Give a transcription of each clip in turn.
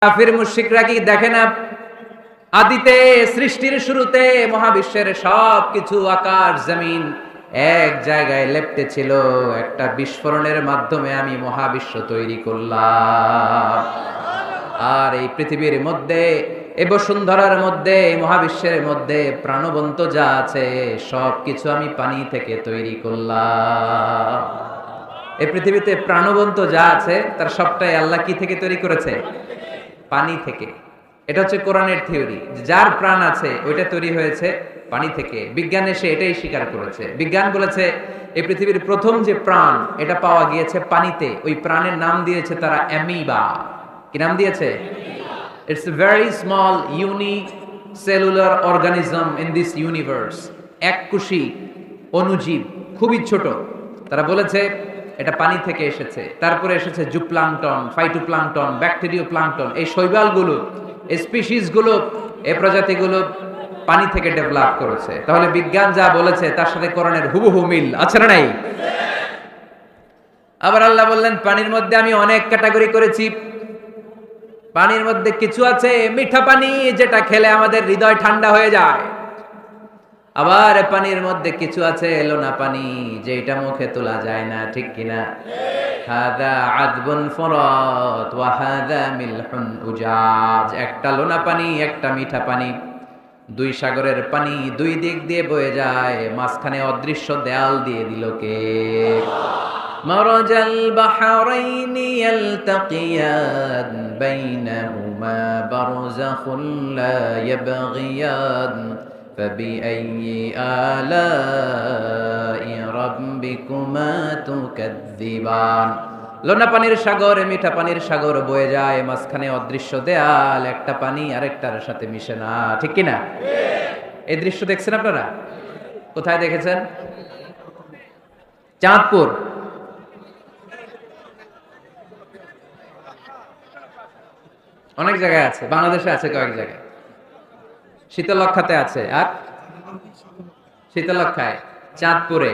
কাফির মুশরিকরা কি দেখে না, আদিতে সৃষ্টির শুরুতে মহাবিশ্বের সবকিছু আকাশ জমিন এক জায়গায় লেপ্টে ছিল। একটা বিস্ফোরণের মাধ্যমে আমি মহাবিশ্ব তৈরি করলাম। আর এই পৃথিবীর মধ্যে, এই বসুন্ধরার মধ্যে, এই মহাবিশ্বের মধ্যে প্রাণবন্ত যা আছে সবকিছু আমি পানি থেকে তৈরি করলাম। এই পৃথিবীতে প্রাণবন্ত যা আছে তার সবটাই আল্লাহ কি থেকে তৈরি করেছে? পানি থেকে। এটা হচ্ছে কোরআনের থিওরি, যার প্রাণ আছে ওইটা তৈরি হয়েছে পানি থেকে। বিজ্ঞান এসে এটাই স্বীকার করেছে। বিজ্ঞান বলেছে এই পৃথিবীর প্রথম যে প্রাণ এটা পাওয়া গিয়েছে পানিতে। ওই প্রাণের নাম দিয়েছে তারা অ্যামিবা। কি নাম দিয়েছে? It's a very small unicellular organism in this universe. এককোষী অণুজীব, খুবই ছোট। তারা বলেছে এটা পানি থেকে এসেছে। তারপরে এসেছে জুপ্লাঙ্কটন, ফাইটোপ্লাঙ্কটন, ব্যাকটেরিয়া প্লাঙ্কটন। এই শৈবালগুলো, এই স্পিসিসগুলো, এই প্রজাতিগুলো পানি থেকে ডেভেলপ করেছে। তাহলে বিজ্ঞান যা বলেছে তার সাথে কোরআনের হুবহু মিল আছে না নাই? আবার আল্লাহ বললেন পানির মধ্যে আমি অনেক ক্যাটাগরি করেছি। পানির মধ্যে কিছু আছে মিঠা পানি, যেটা খেলে আমাদের হৃদয় ঠান্ডা হয়ে যায়। আবার পানির মধ্যে কিছু আছে লোনা পানি, যেটা মুখে তোলা যায় না, ঠিক কিনা? হাদা আযবুন ফুরাত ওয়া হাদা মিলহুন উজাজ। একটা লোনা পানি, একটা মিঠা পানি, দুই সাগরের পানি দুই দিক দিয়ে বয়ে যায়, মাঝখানে অদৃশ্য দেয়াল দিয়ে দিল কে? মারাজাল বাহরাইনি ইয়ালতাকিয়ান বাইনাহুমা বারযাখুন লা ইয়াবগিয়ান فبأي آلاء ربكما تكذبان। লোনা পানির সাগর, মিঠা পানির সাগর বয়ে যায়, মাঝখানে অদৃশ্য দেয়াল, একটা পানি আরেকটার সাথে মিশে না, ঠিক কি না? এই দৃশ্য দেখছেন আপনারা? কোথায় দেখেছেন? চাঁদপুর। অনেক জায়গায় আছে, বাংলাদেশে আছে কয়েক জায়গায়। শীতলক্ষাতে আছে, আর শীতলক্ষায়, চাঁদপুরে।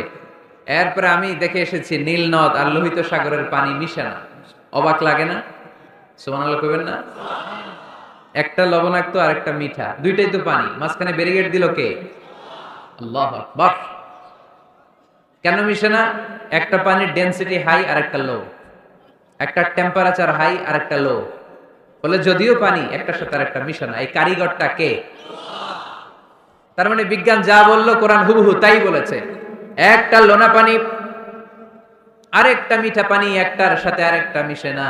এরপরে আমি দেখে এসেছি নীল নদ আর লোহিত সাগরের পানি মিশে না। অবাক লাগে না? সুবহানাল্লাহ কইবেন না? একটা লবণাক্ত আর একটা মিঠা, দুইটাই তো পানি, মাঝখানে ব্যারিকেড দিল কে? আল্লাহু আকবার। কেন মিশে না? একটা পানির ডেনসিটি হাই আর একটা লো, একটা টেম্পারেচার হাই আর একটা লো। বলে যদিও পানি, একটার সাথে আরেকটা মিশে না। এই কারিগরটা কে? তার মানে বিজ্ঞান যা বললো কোরআন হুবহু তাই বলেছে। একটা লোনা পানি আরেকটা মিঠা পানি, একটার সাথে আরেকটা মিশে না।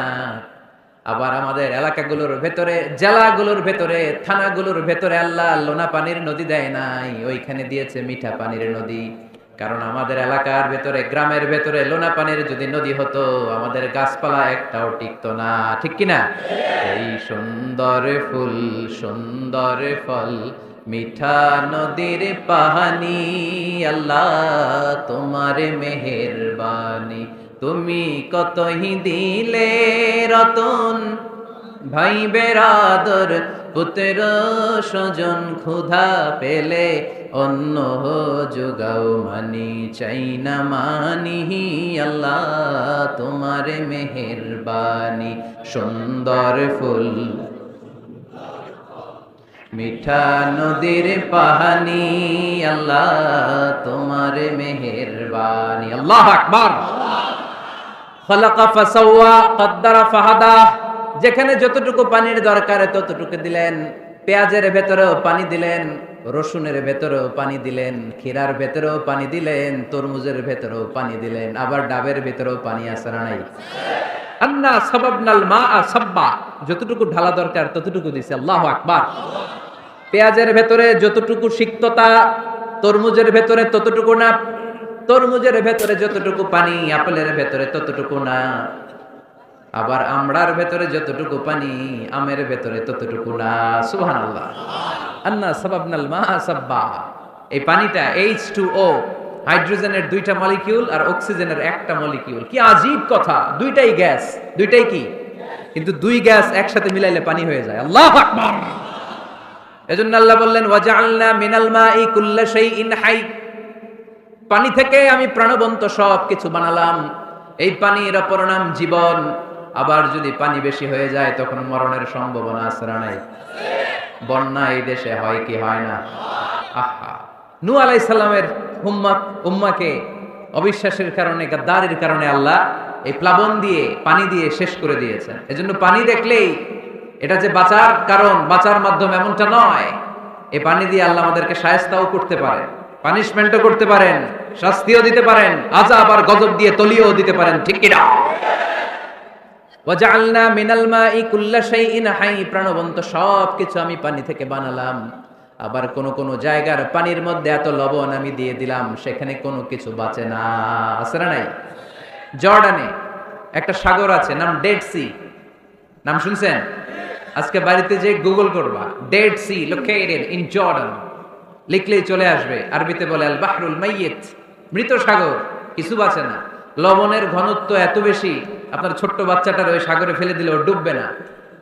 আবার আমাদের এলাকাগুলোর ভেতরে, জেলাগুলোর ভেতরে, থানাগুলোর ভেতরে আল্লাহ লোনা পানির নদী দেয় নাই, ওইখানে দিয়েছে মিঠা পানির নদী। কারণ আমাদের এলাকার ভেতরে, গ্রামের ভেতরে লোনা পানির যদি নদী হতো, আমাদের গাছপালা একটাও টিকতো না, ঠিক কিনা? এই সুন্দর ফুল, সুন্দর ফল, মিঠা নদীর পাহানি, আল্লাহ তোমার মেহেরবানি। তুমি কতই দিলে রতন, ভাই বেরাদর, পুত্র স্বজন, ক্ষুধা পেলে অন্ন যোগাও মানি, চাই না মানি, আল্লাহ তোমার মেহেরবানি। সুন্দর ফুল, মিঠা নদীর পাহানি, আল্লাহ তোমার মেহেরবানি। আল্লাহু আকবার। খালাকা ফাসাওয়া কদ্দারা ফাহাদা। যেখানে যতটুকু পানির দরকার ততটুকু দিলেন। পেঁয়াজের ভেতরেও পানি দিলেন, রসুনের ভেতরেও পানি দিলেন, ক্ষীরার ভেতরেও পানি দিলেন, তরমুজের ভেতরেও পানি দিলেন, আবার ডাবের ভেতরেও পানি আছে না নাই? আন্না সাবাবনাল মাআ সাব্বা। যতটুকু ঢালা দরকার ততটুকু দিছে। আল্লাহু আকবার। পেঁয়াজের ভেতরে যতটুকু সিক্ততা, তরমুজের ভেতরে ততটুকু না। তরমুজের ভেতরে যতটুকু পানি, আপেলের ভেতরে ততটুকু না। আবার আমড়ার ভেতরে যতটুকু পানি, আমের ভেতরে ততটুকু না। সুবহানাল্লাহ। আন্না সাবাবনাল মাআ সাব্বা। এই পানিটা H2O, হাইড্রোজেনের দুইটা মলিকিউল আর অক্সিজেনের একটা মলিকিউল। কি আজীব কথা! দুইটাই গ্যাস, দুইটাই কি? কিন্তু দুই গ্যাস একসাথে মিলাইলে পানি হয়ে যায়। আল্লাহু আকবার। এজন্য আল্লাহ বললেন ওয়াজআলনা মিনাল মাই কুল্লা শাইইন হাই। পানি থেকে আমি প্রাণবন্ত সব কিছু বানালাম। এই পানির অপর নাম জীবন। আবার যদি পানি বেশি হয়ে যায় তখন মরণের সম্ভাবনা আছে না নাই? বন্যা এই দেশে হয় কি হয় না? আহা, নূহ আলাইহিস সালামের উম্মাকে অবিশ্বাসের কারণে, গাদ্দারির কারণে আল্লাহ এই প্লাবন দিয়ে, পানি দিয়ে শেষ করে দিয়েছেন। এজন্য পানি দেখলেই এটা যে বাঁচার কারণ, বাঁচার মাধ্যম এমনটা নয়। এই পানি দিয়ে আল্লাহ আমাদেরকে শায়েস্তাও করতে পারেন, পানিশমেন্টও করতে পারেন, শাস্তিও দিতে পারেন, আযাব আর গজব দিয়ে তলিয়েও দিতে পারেন। ঠিক কি না? ওয়াজআলনা মিনাল মাই কুল্লা শাইইন হাই, প্রাণবন্ত সবকিছু আমি পানি থেকে বানালাম। আবার কোন কোন জায়গার পানির মধ্যে এত লবণ আমি দিয়ে দিলাম, সেখানে কোনো কিছু বাঁচে না। আছে না নাই? জর্ডানে একটা সাগর আছে, নাম ডেড সি। নাম শুনছেন? আজকে বাড়িতে যে গুগল করবা, Dead Sea located in Jordan, লিখলেই চলে আসবে। আরবিতে বলে আল বাহরুল মাইয়িত, মৃত সাগর, কিছু বাঁচে না। লবণের ঘনত্ব এত বেশি, আপনার ছোট্ট বাচ্চাটার ওই সাগরে ফেলে দিলে ও ডুববে না,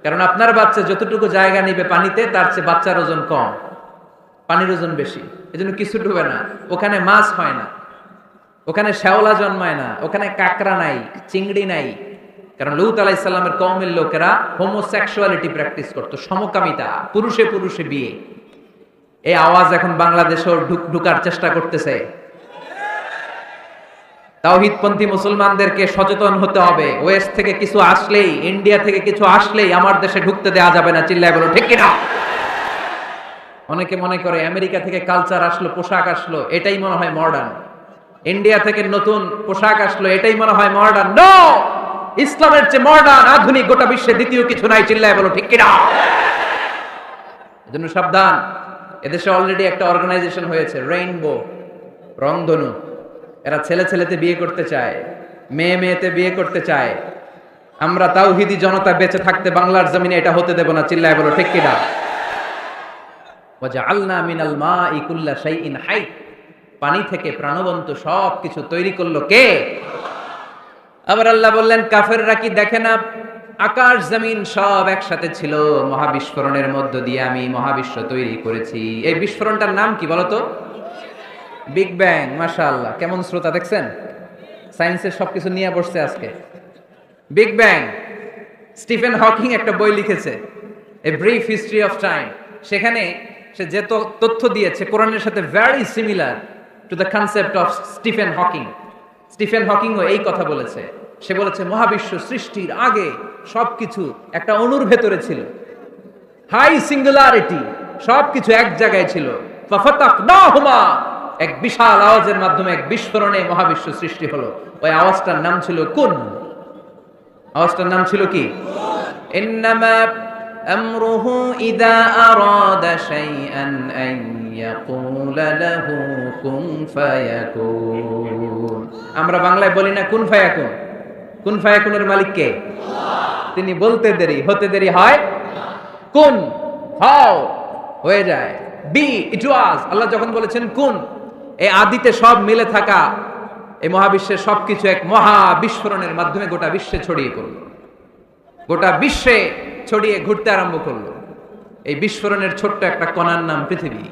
কারণ আপনার বাচ্চা যতটুকু জায়গা নিবে পানিতে, তার চেয়ে বাচ্চার ওজন কম, পানির ওজন বেশি, এজন্য কিছু ডুবে না। ওখানে মাছ হয় না, ওখানে শ্যাওলা জন্মায় না, ওখানে কাঁকড়া নাই, চিংড়ি নাই, কারণ লূত আলাইহিস সালামের কওমের লোকেরা হোমোসেক্সুয়ালিটি প্র্যাকটিস করতো, সমকামিতা, পুরুষে পুরুষে বিয়ে। এই আওয়াজ এখন বাংলাদেশেও ঢুকার চেষ্টা করতেছে। তাওহীদপন্থী মুসলমানদেরকে সচেতন হতে হবে। ওয়েস্ট থেকে কিছু আসলেই, ইন্ডিয়া থেকে কিছু আসলেই আমার দেশে ঢুকতে দেওয়া যাবে না। চিল্লায় বলো ঠিক কিনা? অনেকে মনে করে আমেরিকা থেকে কালচার আসলো, পোশাক আসলো, এটাই মনে হয় মডার্ন। ইন্ডিয়া থেকে নতুন পোশাক আসলো, এটাই মনে হয় মডার্ন। নো, ইসলামের চেয়ে মডার্ন, আধুনিক গোটা বিশ্বে দ্বিতীয় কিছু নাই। চিল্লায় বলো ঠিক কিনা? এজন্য সাবধান। এদেশে অলরেডি একটা অর্গানাইজেশন হয়েছে, রেইনবো, রংধনু। এরা ছেলে ছেলেতে বিয়ে করতে চায়, মেয়ে মেয়েতে বিয়ে করতে চায়। আমরা তাওহীদি জনতা বেঁচে থাকতে বাংলার জমিনে এটা হতে দেব না। চিল্লায় বলো ঠিক কিনা? ওয়াজআলনা মিনাল মাই কুল্লা শাইইন হাই, পানি থেকে প্রাণবন্ত সবকিছু তৈরি করলো কে? আবার আল্লাহ বললেন, কাফেররা কি দেখে না আকাশ জমিন সব একসাথে ছিল, মহাবিস্ফোরণের মধ্য দিয়ে আমি মহাবিশ্ব তৈরি করেছি। এই বিস্ফোরণটার নাম কি বলতো? Big bang. মাশাআল্লাহ, কেমন শ্রোতা দেখছেন? সায়েন্সের সবকিছু নিয়ে বসছে আজকে। Big bang. স্টিফেন হকিং একটা বই লিখেছে, a brief history of time. সেখানে সে যে তথ্য দিয়েছে কোরআনের সাথে very similar to the concept of Stephen Hawking. Stephen হকিংও এই কথা বলেছে। সে বলেছে মহাবিশ্ব সৃষ্টির আগে সবকিছু একটা অণুর ভেতরে ছিল, হাই সিঙ্গুলারিটি, সবকিছু এক জায়গায় ছিল। ফাফাতাকনাহুমা, এক বিশাল আওয়াজের মাধ্যমে, এক বিস্ফোরণে মহাবিশ্ব সৃষ্টি হলো। ওই আওয়াজটার নাম ছিল কুন। আওয়াজটার নাম ছিল কি? ইন্নামা আমরুহু ইযা আরাদা শাইআন আন ইয়াকুলা লাহু কুন ফায়াকুন। আমরা বাংলায় বলি না কুন ফায়াকুন? কুন ফায়াকুনের মালিক কে? তিনি বলতে দেরি, হতে দেরি হয়। কুন, হাও, হয়ে যায়। বি, ইট ওয়াজ। আল্লাহ যখন বলেছেন কুন, এই আদিতে সব মিলে থাকা এই মহাবিশ্বের সবকিছু এক মহা বিস্ফোরণের মাধ্যমে গোটা বিশ্বে ছড়িয়ে পড়ল, গোটা বিশ্বে ছড়িয়ে ঘুরতে আরম্ভ করলো। এই বিস্ফোরণের ছোট্ট একটা কণার নাম পৃথিবী।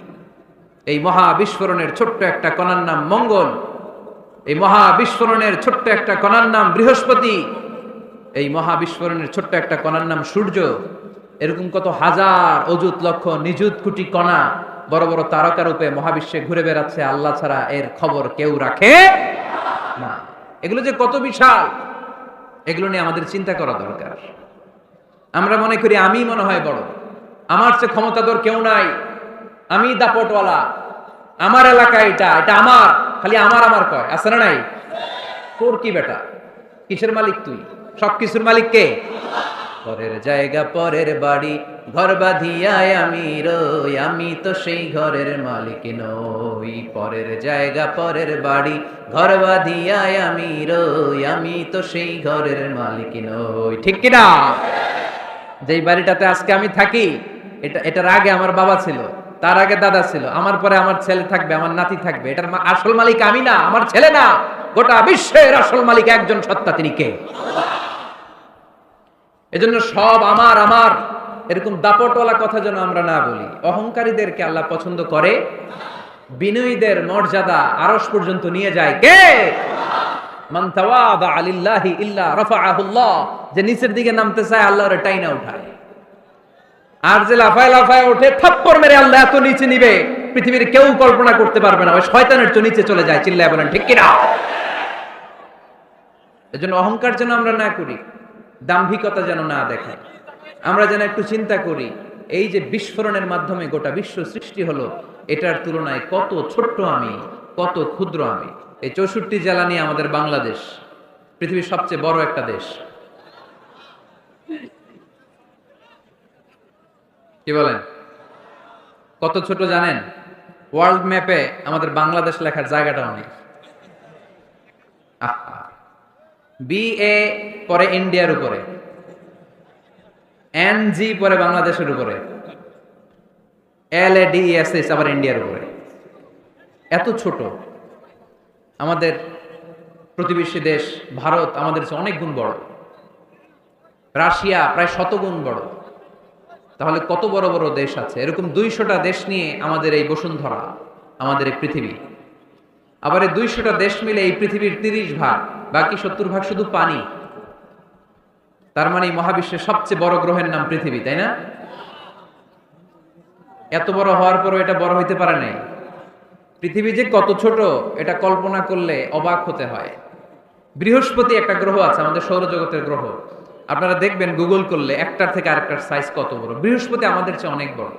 এই মহা বিস্ফোরণের ছোট্ট একটা কণার নাম মঙ্গল। এই মহা বিস্ফোরণের ছোট্ট একটা কণার নাম বৃহস্পতি। এই মহা বিস্ফোরণের ছোট্ট একটা কণার নাম সূর্য। এরকম কত হাজার, অযুত, লক্ষ, নিযুত কোটি কণা বড় বড় তারকা রূপে মহাবিশ্বে ঘুরে বেড়াচ্ছে। আল্লাহ ছাড়া এর খবর কেউ রাখে না। এগুলো যে কত বিশাল, এগুলো নিয়ে আমাদের চিন্তা করা দরকার। আমরা মনে করি আমি মনে হয় বড়, আমার চেয়ে ক্ষমতাধর কেউ নাই, আমি দাপটওয়ালা, আমার এলাকা এটা, এটা আমার, খালি আমার আমার কয়। আছে না নাই? তোর কি বেটা? কিসের মালিক তুই? সবকিছুর মালিক কে? পরের জায়গা পরের বাড়ি, ঘর বাঁধিয়ায় আমি রই, আমি তো সেই ঘরের মালিক নই। পরের জায়গা পরের বাড়ি, ঘর বাঁধিয়ায় আমি রই, আমি তো সেই ঘরের মালিক নই। ঠিক কিনা? যেই বাড়িটাতে আজকে আমি থাকি, এটার আগে আমার বাবা ছিল, তার আগে দাদা ছিল, আমার পরে আমার ছেলে থাকবে, আমার নাতি থাকবে। এটার আসল মালিক আমি না, আমার ছেলে না, গোটা বিশ্বের আসল মালিক একজন সত্তা, তিনি কে? এজন্য সব আমার আমার এরকম দাপটওয়ালা কথা যেন আমরা না বলি। অহংকারীদেরকে আল্লাহ পছন্দ করে, বিনয়ীদের মর্যাদা আরশ পর্যন্ত নিয়ে যায় কে? মান তাওয়াদা লিল্লাহি ইল্লা রাফাআহুল্লাহ, যে নিচের দিকে নামতে চায় আল্লাহ ওরে টাইনা উঠায়। আর যে লাফায় লাফায় ওঠে থাপ্পড় মেরে আল্লাহ এত নিচে নিবে পৃথিবীর কেউ কল্পনা করতে পারবে না। ওই শয়তানের তো নিচে চলে যায়। চিল্লায় বলেন ঠিক কিনা? এজন্য অহংকার যেন আমরা না করি, দাম্ভিকতা যেন না দেখাই। আমরা যেন একটু চিন্তা করি, এই যে বিস্ফোরণের মাধ্যমে গোটা বিশ্ব সৃষ্টি হলো, এটার তুলনায় কত ছোট্ট আমি, কত ক্ষুদ্র আমি। এই 64 জেলা নিয়ে আমাদের বাংলাদেশ পৃথিবীর সবচেয়ে বড় একটা দেশ। কি বলেন? কত ছোট জানেন? ওয়ার্ল্ড ম্যাপে আমাদের বাংলাদেশ লেখার জায়গাটা অনেক। BA পরে ইন্ডিয়ার উপরে, NG পরে বাংলাদেশের উপরে, LADESS আবার ইন্ডিয়ার উপরে। এত ছোট। আমাদের প্রতিবেশী দেশ ভারত আমাদের চেয়ে অনেক গুণ বড়, রাশিয়া প্রায় 100 গুণ বড়। তাহলে কত বড় বড় দেশ আছে। এরকম 200টা দেশ নিয়ে আমাদের এই বসুন্ধরা, আমাদের এই পৃথিবী। আবার এই 200টা দেশ মিলে এই পৃথিবীর 30 ভাগ, বাকি 70 ভাগ শুধু পানি। তার মানে এই মহাবিশ্বের সবচেয়ে বড় গ্রহের নাম পৃথিবী, তাই না? এত বড় হওয়ার পরও এটা বড় হইতে পারে নাই। পৃথিবী যে কত ছোট এটা কল্পনা করলে অবাক হতে হয়। বৃহস্পতি একটা গ্রহ আছে, আমাদের সৌরজগতের গ্রহ। আপনারা দেখবেন গুগল করলে একটার থেকে আরেকটার সাইজ কত বড়। বৃহস্পতি আমাদের চেয়ে অনেক বড়।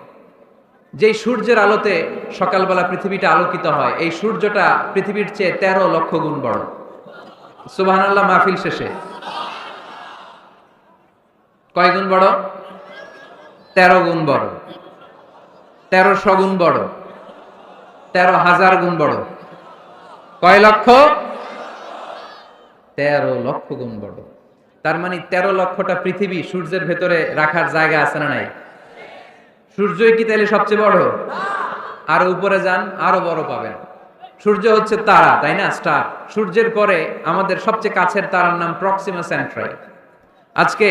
যেই সূর্যের আলোতে সকালবেলা পৃথিবীটা আলোকিত হয়, এই সূর্যটা পৃথিবীর চেয়ে 13 লক্ষ গুণ বড়। সুবহানাল্লাহ মাহফিল শেষে কয় গুণ বড়? 13 গুণ বড়, 1300 গুণ বড়, 13,000 গুণ বড়। কয় লক্ষ? 13 লক্ষ গুণ বড়। তার মানে 13 লক্ষটা পৃথিবী সূর্যের ভেতরে রাখার জায়গা আছে না নাই? সূর্যই কি তাহলে সবচেয়ে বড়? আর উপরে যান, আরো বড় পাবেন। সূর্য হচ্ছে তারা, তাই না? স্টার। সূর্যের পরে আমাদের সবচেয়ে কাছের তারার নাম প্রক্সিমা সেন্ট্রাই। আজকে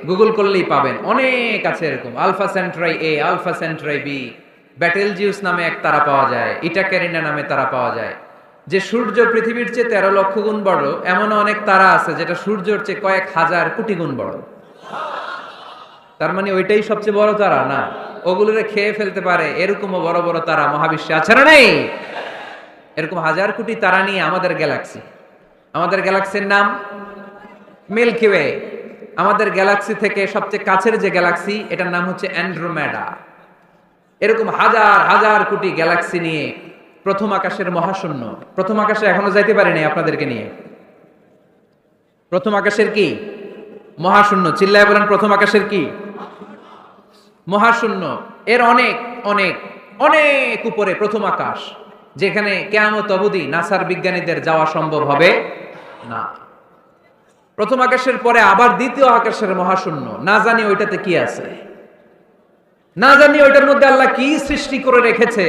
গুগল করলেই পাবেন, অনেক আছে এরকম। Alpha Centauri A, alpha Centauri B, Betelgeuse নামে এক তারা পাওয়া যায়, ইটাক্যারিনা নামে তারা পাওয়া যায়। যে সূর্য পৃথিবীর চেয়ে 13 লক্ষ গুণ বড়, এমন অনেক তারা আছে যেটা সূর্যের চেয়ে কয়েক হাজার কোটি গুণ বড়। তার মানে ওইটাই সবচেয়ে বড় তারা না, ওগুলোরে খেয়ে ফেলতে পারে এরকমও বড় বড় তারা মহাবিশ্বে আছে না নেই? এরকম হাজার কোটি তারা নিয়ে আমাদের গ্যালাক্সি। আমাদের গ্যালাক্সির নাম মিল্কি ওয়ে। আমাদের গ্যালাক্সি থেকে সবচেয়ে কাছের যে গ্যালাক্সি, এটার নাম হচ্ছে অ্যান্ড্রোমেডা। এরকম হাজার হাজার কোটি গ্যালাক্সি নিয়ে প্রথম আকাশের মহাশূন্য। প্রথম আকাশে এখনো যাইতে পারিনি আপনাদেরকে নিয়ে। প্রথম আকাশের কি? মহাশূন্য। চিল্লায় বলেন প্রথম আকাশের কি? মহাশূন্য। এর অনেক অনেক অনেক উপরে প্রথম আকাশ, যেখানে কিয়ামত অবধি নাসার বিজ্ঞানীদের যাওয়া সম্ভব হবে না। প্রথম আকাশের পরে আবার দ্বিতীয় আকাশের মহাশূন্য। না জানি ওইটাতে কি আছে, না জানি ওইটার মধ্যে আল্লাহ কি সৃষ্টি করে রেখেছে।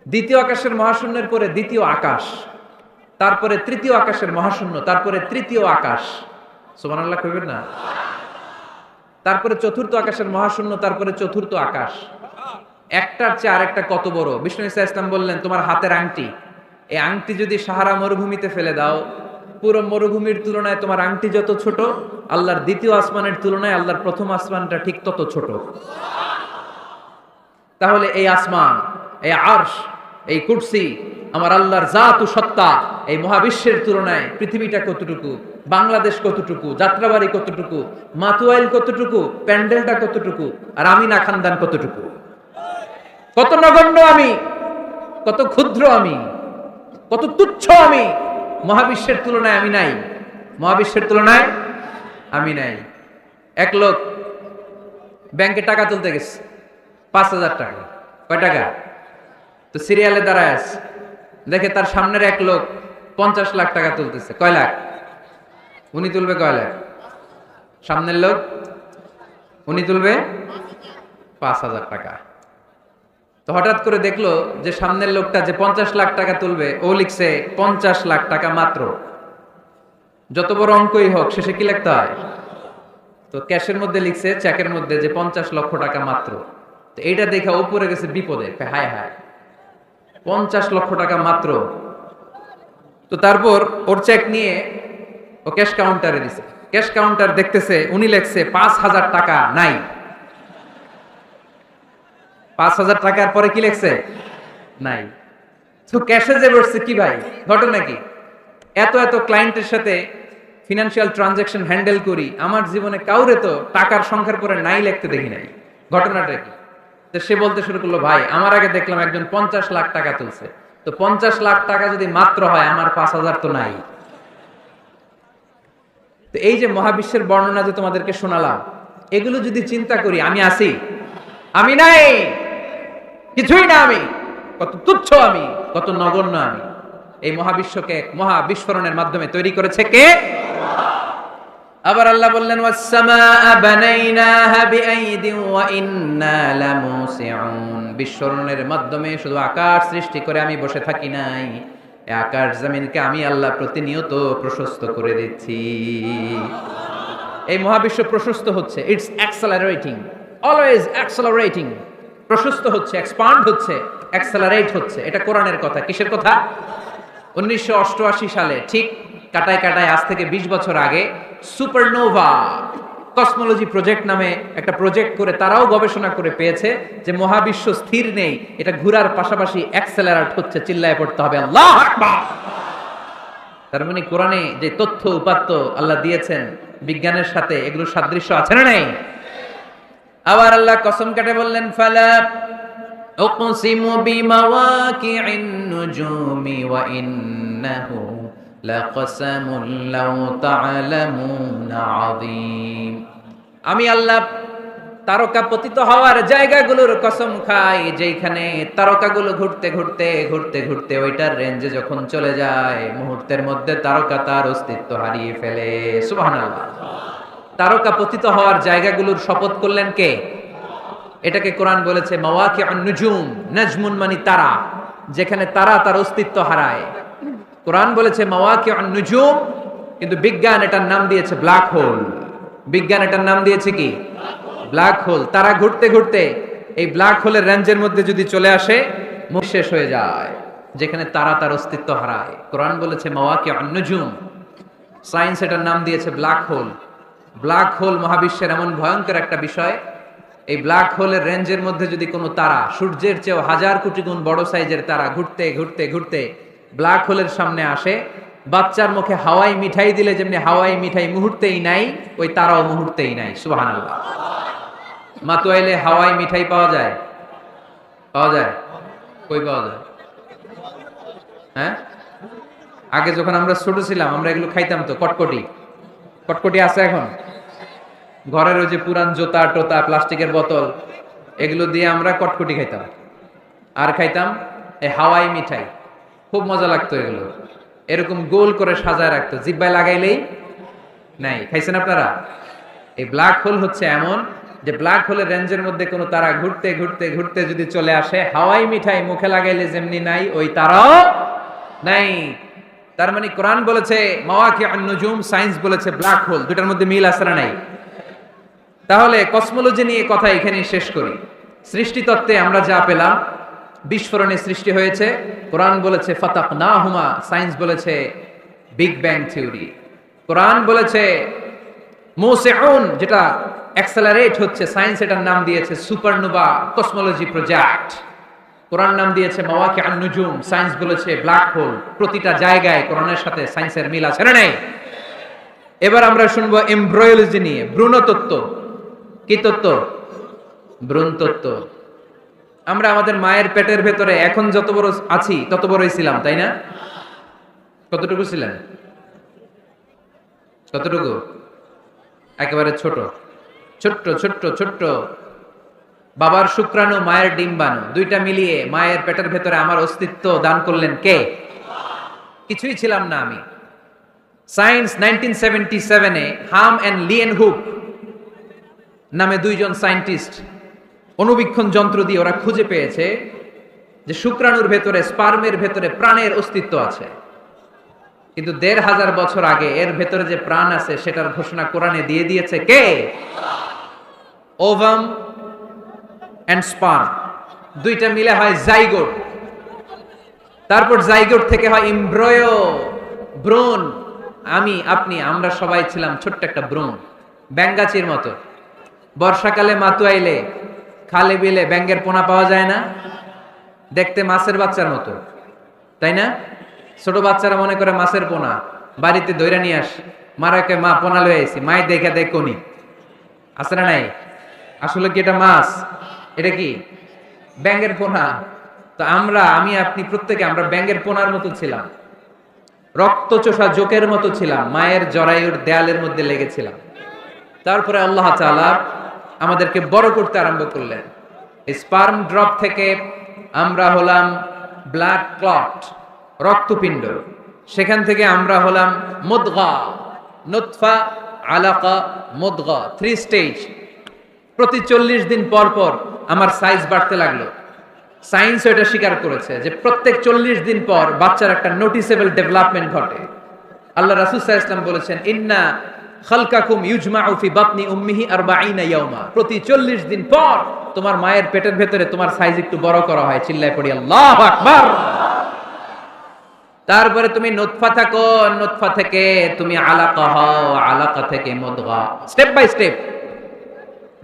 দ্বিতীয় আকাশের মহাশূন্যের পরে দ্বিতীয় আকাশ, তারপরে তৃতীয় আকাশের মহাশূন্য, তারপরে তৃতীয় আকাশ। সুবহানাল্লাহ কইবেন না? তারপরে চতুর্থ আকাশের মহাশূন্য, তারপরে চতুর্থ আকাশ। একটার চেয়ে আরেকটা কত বড়। বিষ্ণু ঈসা ইসলাম বললেন, তোমার হাতের আংটি, এই আংটি যদি সাহারা মরুভূমিতে ফেলে দাও, পুরো মরুভূমির তুলনায় তোমার আংটি যত ছোট, আল্লাহর দ্বিতীয় আসমানের তুলনায় আল্লাহর প্রথম আসমানটা ঠিক তত ছোট। তাহলে এই আসমান, এই আরশ, এই কুরসি, আমার আল্লাহর জাত ও সত্তা, এই মহাবিশ্বের তুলনায় পৃথিবীটা কতটুকু, বাংলাদেশ কতটুকু, যাত্রাবাড়ি কতটুকু, মাতুয়াইল কতটুকু, প্যান্ডেলটা কতটুকু, আর আমি না খানদান কতটুকু। কত নগণ্য আমি, কত ক্ষুদ্র আমি, কত তুচ্ছ আমি। মহাবিশ্বের তুলনায় আমি নাই, মহাবিশ্বের তুলনায় আমি নাই। এক লোক ব্যাংকে টাকা তুলতে গেছে, 5,000 টাকা। কয় টাকা? তো সিরিয়ালে দাঁড়ায় আছে, দেখে তার সামনের এক লোক 50 লাখ টাকা তুলতেছে। কয় লাখ? উনি তুলবে কয় লাখ? সামনের লোক উনি তুলবে 5,000 টাকা। তো হঠাৎ করে দেখলো যে সামনের লোকটা যে 50 লাখ টাকা তুলবে, ও লিখছে 50 লাখ টাকা মাত্র। যত বড় অঙ্কই হোক শেষে কি লিখতে হয়? তো ক্যাশের মধ্যে লিখছে, চেকের মধ্যে, যে 50 লক্ষ টাকা মাত্র। তো এইটা দেখে উপরে গেছে বিপদে, হায় হায়, 50 লক্ষ টাকা মাত্র। তো তারপর ওর চেক নিয়ে ও ক্যাশ কাউন্টারে দিছে। ক্যাশ কাউন্টার দেখতেছে, উনি লেখছে 5,000 টাকা নাই। 5,000 টাকার পরে কি লেখছে? নাই। তো ক্যাশে যে বসছে, কি ভাই ঘটনা কি? এত এত ক্লায়েন্টের সাথে ফিনান্সিয়াল ট্রানজাকশন হ্যান্ডেল করি, আমার জীবনে কাউরে তো টাকার সংখ্যার পরে নাই লিখতে দেখি নাই, ঘটনাটা কি? তো সে বলতে শুরু করলো, ভাই আমার আগে দেখলাম একজন 50 লাখ টাকা তুলছে, তো 50 লাখ টাকা যদি মাত্র হয়, আমার 5,000 তো নাই। তো এই যে মহাবিশ্বের বর্ণনা যে তোমাদেরকে শোনালাম, এগুলো যদি চিন্তা করি, আমি আছি? আমি নাই, কিছুই না আমি, কত তুচ্ছ আমি, কত নগণ্য আমি। এই মহাবিশ্বকে মহা বিস্ফোরণের মাধ্যমে তৈরি করেছে কে? আবার আল্লাহ বললেন, ওয়াস-সামাআ বানাইনাহা বিআইদিন ওয়া ইন্না লামুসিউন। বিস্ফোরণের মাধ্যমে শুধু আকাশ সৃষ্টি করে আমি বসে থাকি নাই, এই আকাশ জমিনকে আমি আল্লাহ প্রতিনিয়ত প্রশস্ত করে দিচ্ছি। এই মহাবিশ্ব প্রশস্ত হচ্ছে, ইটস অ্যাক্সেলারেটিং, অলওয়েজ অ্যাক্সেলারেটিং। প্রশস্ত হচ্ছে, এক্সপান্ড হচ্ছে, অ্যাক্সেলারেট হচ্ছে। এটা কোরআনের কথা। কিসের কথা? 1988 সালে ঠিক কাটায় কাটায় আজ থেকে 20 বছর আগে সুপারনোভা কসমোলজি প্রজেক্ট নামে একটা প্রজেক্ট করে তারাও গবেষণা করে পেয়েছে যে মহাবিশ্ব স্থির নেই, এটা ঘোরার পাশাপাশি অ্যাক্সেলারেট হচ্ছে। চিল্লায় পড়তে হবে আল্লাহু আকবার। তার মানে কোরআনে যে তথ্য উপাত্ত আল্লাহ দিয়েছেন বিজ্ঞানের সাথে, এগুলোর সাদৃশ্য আছে না নাই? আবার আল্লাহ কসম কাটে বললেন, ফালা উকসিমু বিমাওয়াকি'ন নুজুমি ওয়া ইন্নাহু লাকসামুন লাউ তা'লামুনা আযীম। আমি আল্লাহ তারকা পতিত হওয়ার জায়গাগুলোর কসম খাই, যেখানে তারকাগুলো ঘুরতে ঘুরতে ঘুরতে ঘুরতে ওইটার রেঞ্জে যখন চলে যায়, মুহূর্তের মধ্যে তারকা তার অস্তিত্ব হারিয়ে ফেলে। সুবহানাল্লাহ। তারকা পতিত হওয়ার জায়গাগুলোর শপথ করলেন কে? এটাকে কোরআন বলেছে মাওয়াকিউন নুজুম। নাজমুন মানে তারা, যেখানে তারা তার অস্তিত্ব হারায়। কোরআন বলেছে মাওয়াকিউন নুজুম, কিন্তু বিজ্ঞান এটার নাম দিয়েছে ব্ল্যাক হোল। বিজ্ঞান এটার নাম দিয়েছে কি? Black hole. তারা ঘুরতে ঘুরতে এই ব্ল্যাক হোলের রেঞ্জের মধ্যে যদি চলে আসে, মুখ শেষ হয়ে যায়, যেখানে তারা তার অস্তিত্ব হারায়। কোরআন বলেছে মাওয়াকিউন নুজুম। সায়েন্স এটার নাম দিয়েছে ব্ল্যাক হোল। ব্ল্যাক হোল মহাবিশ্বের এমন ভয়ঙ্কর একটা বিষয়, এই ব্ল্যাক হোলের রেঞ্জের মধ্যে যদি কোনো তারা সূর্যের চেয়েও 1000 কোটি গুণ বড় সাইজের তারা ঘুরতে ঘুরতে ঘুরতে ব্ল্যাক হোলের সামনে আসে, বাচ্চার মুখে হাওয়াই মিঠাই দিলে যেমনি হাওয়াই মিঠাই মুহূর্তেই নাই, ওই তারাও মুহূর্তেই নাই। সুবহানাল্লাহ। মাতুয়াইলে হাওয়াই মিঠাই পাওয়া যায়? পাওয়া যায়? কই পাওয়া যায়? হ্যাঁ, আগে যখন আমরা ছোট ছিলাম আমরা এগুলো খাইতাম তো। কটকটি, কটকটি আছে এখন? ঘরের ওই যে পুরান জোতা টোতা প্লাস্টিকের বোতল, এগুলো দিয়ে আমরা কটকটি খাইতাম। আর খাইতাম এই হাওয়াই মিঠাই, খুব মজা লাগতো। এগুলো এরকম গোল করে সাজায় রাখতো, জিব্বায় লাগাইলেই নাই। খাইছেন আপনারা? এই ব্ল্যাক হোল হচ্ছে এমন যে ব্ল্যাক হোলের রেঞ্জের মধ্যে কোনো তারা ঘুরতে ঘুরতে ঘুরতে যদি চলে আসে, হাওয়াই মিঠাই মুখে লাগাইলে যেমনি নাই, ওই তারাও নাই। তার মানে কোরআন বলেছে মাওয়াকিউন নুজুম, সায়েন্স বলেছে ব্ল্যাক হোল। দুটার মধ্যে মিল আছে না নাই? তাহলে কসমোলজি নিয়ে কথা এখানেই শেষ করি। সৃষ্টিতত্ত্বে আমরা যা পেলাম, বিস্ফোরণে সৃষ্টি হয়েছে। কোরআন বলেছে ফাতাকনাহুমা, সায়েন্স বলেছে বিগ ব্যাং থিওরি। কোরআন বলেছে মুসিউন, যেটা অ্যাক্সেলারেট হচ্ছে, সায়েন্স এটার নাম দিয়েছে সুপারনোভা কসমোলজি প্রজেক্ট। কোরআন নাম দিয়েছে মাওয়াকিউন নুজুম, সায়েন্স বলেছে ব্ল্যাক হোল। প্রতিটা জায়গায় কোরআনের সাথে সায়েন্সের মিল আছে না নাই? এবার আমরা শুনবো এমব্রিওলজি নিয়ে, ভ্রূণতত্ত্ব। কি তত্ত্ব? ভ্রূণতত্ত্ব। আমরা আমাদের মায়ের পেটের ভেতরে এখন যত বড় আছি তত বড়ই ছিলাম, তাই না? কতটুকু ছিলেন? কতটুকু? একেবারে ছোট, ছোট্ট ছোট্ট ছোট্ট। বাবার শুক্রাণু, মায়ের ডিম্বাণু, দুইটা মিলিয়ে মায়ের পেটের ভেতরে আমার অস্তিত্ব দান করলেন কে? কিছুই ছিলাম না আমি। সায়েন্স 1977-এ হাম এন্ড লিয়েন হুক নামে দুইজন সায়েন্টিস্ট অনুবীক্ষণ যন্ত্র দিয়ে ওরা খুঁজে পেয়েছে যে শুক্রাণুর ভেতরে, স্পার্মের ভেতরে প্রাণের অস্তিত্ব আছে। কিন্তু 1500 বছর আগে এর ভেতরে যে প্রাণ আছে সেটার ঘোষণা কোরআনে দিয়ে দিয়েছে কে? ওভাম এন্ড স্পার্ম, দুইটা মিলে হয় জাইগোট। তারপর জাইগোট থেকে হয় এমব্রিও। ব্রণ, আপনি আমরা সবাই ছিলাম ছোট্ট একটা ব্রণ, ব্যাঙ্গাচির মতো। বর্ষাকালে মাতু আইলে খালে বিলে ব্যাঙ্গের পোনা পাওয়া যায় না, দেখতে মাছের বাচ্চার মতো, তাই না? ছোট বাচ্চারা মনে করে মাছের পোনা, বাড়িতে দইরা নিয়ে আস, মারাকে মা পোনা লয়ে আইছি, মায়ের দেখে দেখ কোনি আছে না নাই? আসলে কি এটা মাছ? এটা কি ব্যাঙ্গের পোনা? তো আমি আপনি প্রত্যেকে আমরা ব্যাঙ্গের পোনার মতো ছিলাম, রক্ত চোষা জোকের মতো ছিলাম, মায়ের জরায়ুর দেয়ালের মধ্যে লেগেছিলাম। তারপরে আল্লাহ তাআলা আমাদেরকে বড় করতে আরম্ভ করলেন। স্পার্ম ড্রপ থেকে আমরা হলাম ব্লাড ক্লট, রক্তপিণ্ড। সেখান থেকে আমরা হলাম মুদগা, নুতফা, আলাকা, মুদগা, 3 স্টেজ। প্রতি 40 দিন পর পর আমার সাইজ বাড়তে লাগলো। সায়েন্স এটা স্বীকার করেছে যে প্রত্যেক 40 দিন পর বাচ্চার একটা নোটিসেবল ডেভেলপমেন্ট ঘটে। আল্লাহ রাসূল সাল্লাল্লাহু আলাইহি ওয়াসাল্লাম বলেছেন, ইন্না খালকাকুম ইউজমাউ ফি বাতনি উম্মিহি 40 ইয়াওমা। প্রতি 40 দিন পর তোমার মায়ের পেটের ভেতরে তোমার সাইজ একটু বড় করা হয়। চিল্লায় পড়ি আল্লাহু আকবার। তারপরে তুমি নুতফা থাকো, নুতফা থেকে তুমি আলাকা হও, আলাকা থেকে মুদগা, স্টেপ বাই স্টেপ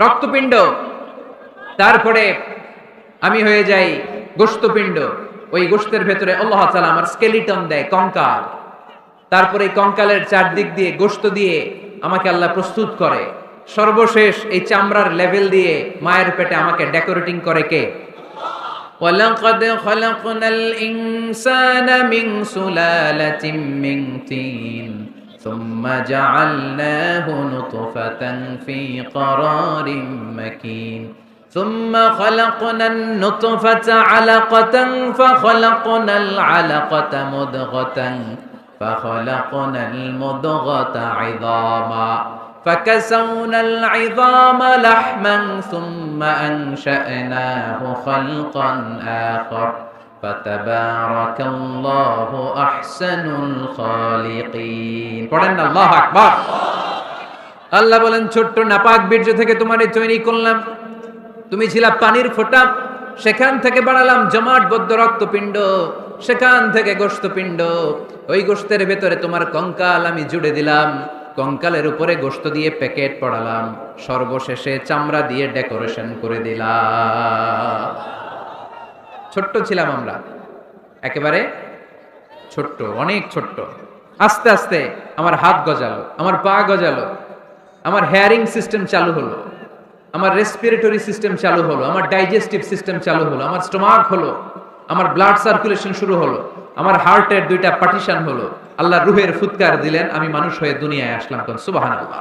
রক্তপিণ্ড। তারপরে আমি হয়ে যাই গোশতপিণ্ড। ওই গোশতের ভেতরে আল্লাহ তাআলা আমার স্কেলিটন দেয়, কঙ্কাল। তারপরে এই কঙ্কালের চারদিক দিয়ে গোশত দিয়ে আমাকে আল্লাহ প্রস্তুত করে। সর্বশেষ এই চামড়ার লেভেল দিয়ে মায়ের পেটে আমাকে ডেকোরেটিং করে কে? ওয়ালাকাদ খালাকনাল ইনসানা মিন সুলালাতিন মিন তিন সুম্মা জাআলনাহু নুতফাতান ফি ক্বারারিন মাকিন ثم خلقنا النطفة علقة فخلقنا العلقة مضغة فخلقنا المضغة عظاما فكسونا العظام لحما ثم أنشأناه خلقا آخر فتبارك الله أحسن الخالقين পড়েন আল্লাহু আকবার। আল্লাহ বলেন, ছোট্ট নাপাক বীর্য থেকে তোমারে তৈরি করলাম। তুমি ছিলা পানির ফোঁটা, সেখান থেকে বানালাম জমাট বদ্ধ রক্তপিণ্ড, সেখান থেকে গোশতপিণ্ড। ওই গোশতের ভেতরে তোমার কঙ্কাল আমি জুড়ে দিলাম, কঙ্কালের উপরে গোশত দিয়ে প্যাকেট পড়ালাম, সর্বশেষে চামড়া দিয়ে ডেকোরেশন করে দিলাম। ছোট্ট ছিলাম আমরা, একেবারে ছোট্ট, অনেক ছোট্ট। আস্তে আস্তে আমার হাত গজালো, আমার পা গজালো, আমার হেয়ারিং সিস্টেম চালু হলো, আমার রেসপিরেটরি সিস্টেম চালু হলো, আমার ডাইজেস্টিভ সিস্টেম চালু হলো, আমার স্টোমাক হলো, আমার ব্লাড সার্কুলেশন শুরু হলো, আমার হার্টের 2টা পার্টিশন হলো। আল্লাহ রুহের ফুৎকার দিলেন, আমি মানুষ হয়ে দুনিয়ায় আসলাম। কোন সুবহানাল্লাহ।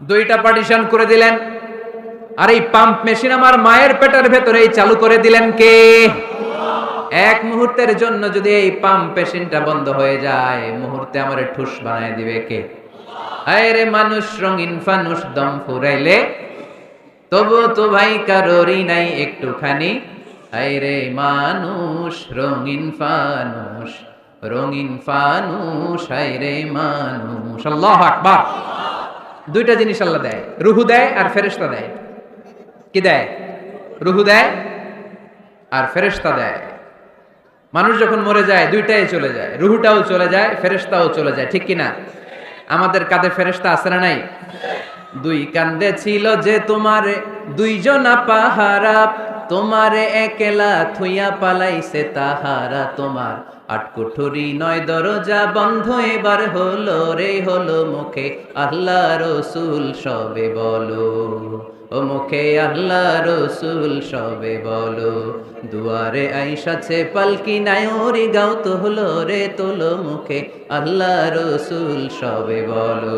2টা পার্টিশন করে দিলেন। আর এই পাম্প মেশিন আমার মায়ের পেটের ভেতরেই চালু করে দিলেন কে? এক মুহূর্তের জন্য যদি এই পাম্প মেশিনটা বন্ধ হয়ে যায়, মুহূর্তে আমারে ঠুস বানায় দিবে কে? আরে মানুষ রঙিন ফানুস, দম ফুরাইলে তবু তো ভাই কারোরই নাই একটুখানি। আরে মানুষ রঙিন ফানুস, রঙিন ফানুস, আরে মানুষ। আল্লাহু আকবার। 2টা জিনিস আল্লাহ দেয়, রুহু দেয় আর ফেরেশতা দেয়। কি দেয়? রুহু দেয় আর ফেরেশতা দেয়। মানুষ যখন মরে যায় 2টাই চলে যায়, রুহুটাও চলে যায়, ফেরেশতাও চলে যায়, ঠিক কিনা? আমাদের কাঁধে ফেরেশতা আছে না নাই? 2 কান্দে ছিল যে তোমারে 2 জনা পাহারা, তোমারে একলা থুইয়া পালাইছে তাহারা। তোমার 8 কুঠুরি 9 দরজা বন্ধ এবার হলো রে, হলো মুখে আল্লাহ রসুল সবে বলো, ও মুখে আল্লাহ রসুল সবে বলো। দুয়ারে আইসাছে পালকি নায়রি, গাও তো হলো রে তোলো মুখে আল্লাহ রসুল সবে বলো,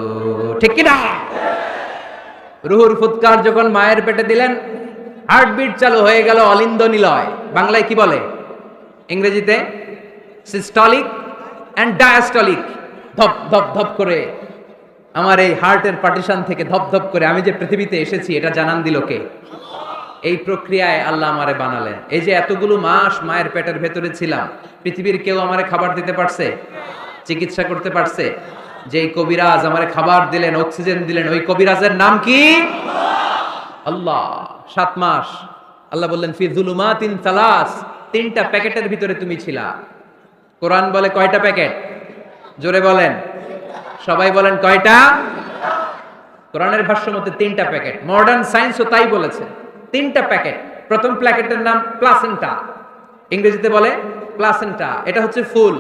ঠিক কিনা? রুহুর ফুৎকার যখন মায়ের পেটে দিলেন, হার্টবিট চালু হয়ে গেল, অলিন্দ নিলয়। বাংলায় কি বলে? ইংরেজিতে সিস্টলিক এন্ড ডায়াস্টলিক। ধপ ধপ ধপ করে আমার এই হার্টের পার্টিশন থেকে ধপ ধপ করে আমি যে পৃথিবীতে এসেছি এটা জানান দিল কে? এই প্রক্রিয়ায় আল্লাহ আমারে বানালেন। এই যে এতগুলো মাস মায়ের পেটের ভেতরে ছিলাম, পৃথিবীর কেউ আমারে খাবার দিতে পারছে? চিকিৎসা করতে পারছে? যেই কবিরাজ আমারে খাবার দিলেন, অক্সিজেন দিলেন, ওই কবিরাজের নাম কি? আল্লাহ। 7 মাস আল্লাহ বললেন ফি যুলুমাতিন সালাস, 3টা প্যাকেটের ভিতরে তুমি ছিলা। কোরআন বলে কয়টা প্যাকেট? জোরে বলেন, সবাই বলেন কয়টা? কোরআনের ভাষ্য মতে 3টা প্যাকেট। মডার্ন সায়েন্সও তাই বলেছে, 3টা প্যাকেট। প্রথম প্যাকেটের নাম প্লাসেন্টা, ইংরেজিতে বলে প্লাসেন্টা। এটা হচ্ছে ফুল।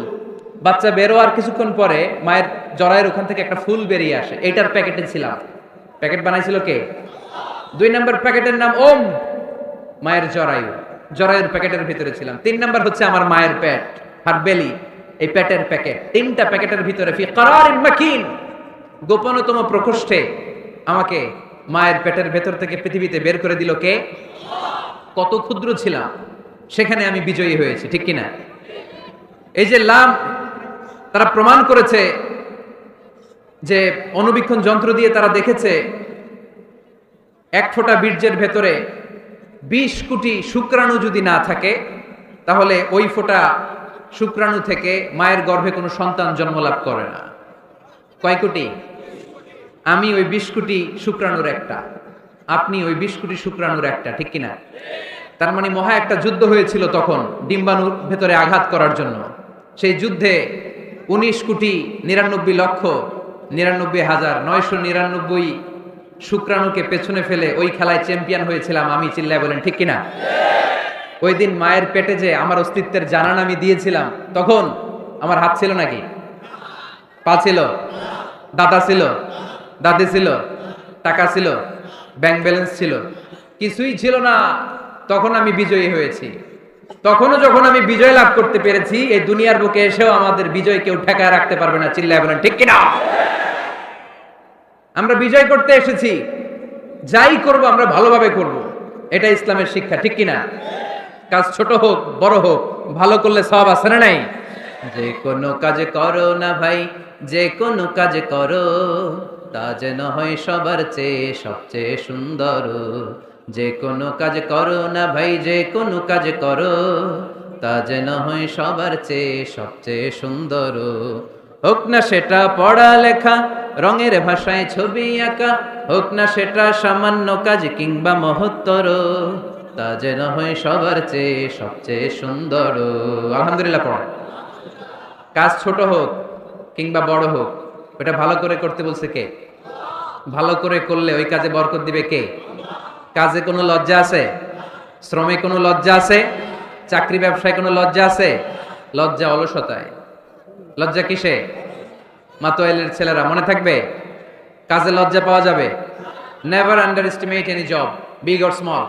বাচ্চা বেরোয়ার কিছুক্ষণ পরে মায়ের জরায়ের ওখান থেকে একটা ফুল বেরিয়ে আসে, এটার প্যাকেটে ছিলাম। প্যাকেট বানাইছিল কে? 2 নম্বর প্যাকেটের নাম ওম, মায়ের জরায়ু, জরায়ুর প্যাকেটের ভিতরে ছিলাম। 3 নম্বর হচ্ছে আমার মায়ের পেট, হার বেলি, এই পেটের প্যাকেট। 3টা প্যাকেটের ভিতরে ফি করারিন মাকিন, গোপনতম প্রকোষ্ঠে আমাকে মায়ের পেটের ভেতর থেকে পৃথিবীতে বের করে দিল কে? কত ক্ষুদ্র ছিলাম, সেখানে আমি বিজয়ী হয়েছি, ঠিক কিনা? এই যে লাম, তারা প্রমাণ করেছে যে অণুবীক্ষণ যন্ত্র দিয়ে তারা দেখেছে 1 ফোঁটা বীর্যের ভেতরে 20 কোটি শুক্রাণু যদি না থাকে, তাহলে ওই ফোঁটা শুক্রাণু থেকে মায়ের গর্ভে কোনো সন্তান জন্মলাভ করে না। কয় কোটি? আমি ওই 20 কোটি শুক্রাণুর একটা, আপনি ওই 20 কোটি শুক্রাণুর একটা, ঠিক কিনা? তার মানে মহা একটা যুদ্ধ হয়েছিল তখন ডিম্বাণুর ভেতরে আঘাত করার জন্য। সেই যুদ্ধে 19,99,99,999 শুক্রাণুকে পেছনে ফেলে ওই খেলায় চ্যাম্পিয়ন হয়েছিলাম আমি। চিল্লায় বলেন ঠিক কিনা? ওই দিন মায়ের পেটে যে আমার অস্তিত্বের জানান আমি দিয়েছিলাম, তখন আমার হাত ছিল নাকি? পা ছিল? দাদা ছিল? দাদি ছিল? টাকা ছিল? ব্যাংক ব্যালেন্স ছিল? কিছুই ছিল না। তখন আমি বিজয়ী হয়েছি। তখনও যখন আমি বিজয় লাভ করতে পেরেছি, এই দুনিয়ার বুকে এসেও আমাদের বিজয় কেউ ঠেকায় রাখতে পারবে না। চিল্লায় বলেন ঠিক কিনা? আমরা বিজয় করতে এসেছি, যাই করব আমরা ভালোভাবে করব, এটা ইসলামের শিক্ষা, ঠিক কিনা? কাজ ছোট হোক বড় হোক, ভালো করলে সওয়াব আছে না নাই? যে কোনো কাজ করো না ভাই, যে কোনো কাজ করো, তা যেন হয় সবার চেয়ে সবচেয়ে সুন্দর। যে কোনো কাজ করো না ভাই, যে কোনো কাজ করো, তা যেন হয় সবার চেয়ে সবচেয়ে সুন্দর। হোক না সেটা পড়ালেখা, রঙের ভাষায় ছবি আঁকা, হোক না সেটা সামান্য কাজ কিংবা মহত্তর, তা যেন হয় সবার চেয়ে সবচেয়ে সুন্দর। আলহামদুলিল্লাহ পড়া। কাজ ছোট হোক কিংবা বড় হোক, ওটা ভালো করে করতে বলছে কে? ভালো করে করলে ওই কাজে বরকত দিবে কে? কাজে কোনো লজ্জা আছে? শ্রমে কোনো লজ্জা আছে? চাকরি ব্যবসায় কোনো লজ্জা আছে? লজ্জা অলসতায়। লজ্জা কিসে? মাতোয়াইলের ছেলেরা মনে থাকবে, কাজে লজ্জা পাওয়া যাবে। Never under estimate any job, big or small.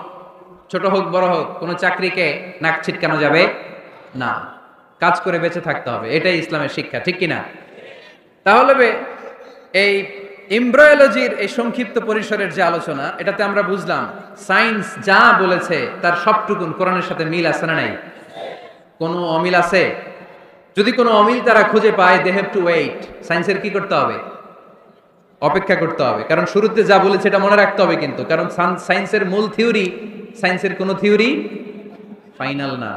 ছোট হোক বড় হোক, কোনো চাকরিকে নাক ছিটকানো যাবে না। কাজ করে বেঁচে থাকতে হবে, এটাই ইসলামের শিক্ষা, ঠিক কিনা? তাহলে এই এমব্রায়োলজির এই সংক্ষিপ্ত পরিসরের যে আলোচনা, এটাতে আমরা বুঝলাম সায়েন্স যা বলেছে তার সবটুকুন কোরআনের সাথে মিল আছে না নাই? কোনো অমিল আছে? যদি কোনো অমিল তারা খুঁজে পায়, দে হ্যাভ টু ওয়েট। সায়েন্সের কি করতে হবে? অপেক্ষা করতে হবে। কারণ শুরুতে যা বলেছে এটা মনে রাখতে হবে কিন্তু, কারণ সায়েন্সের মূল থিওরি, সায়েন্সের কোনো থিওরি ফাইনাল না।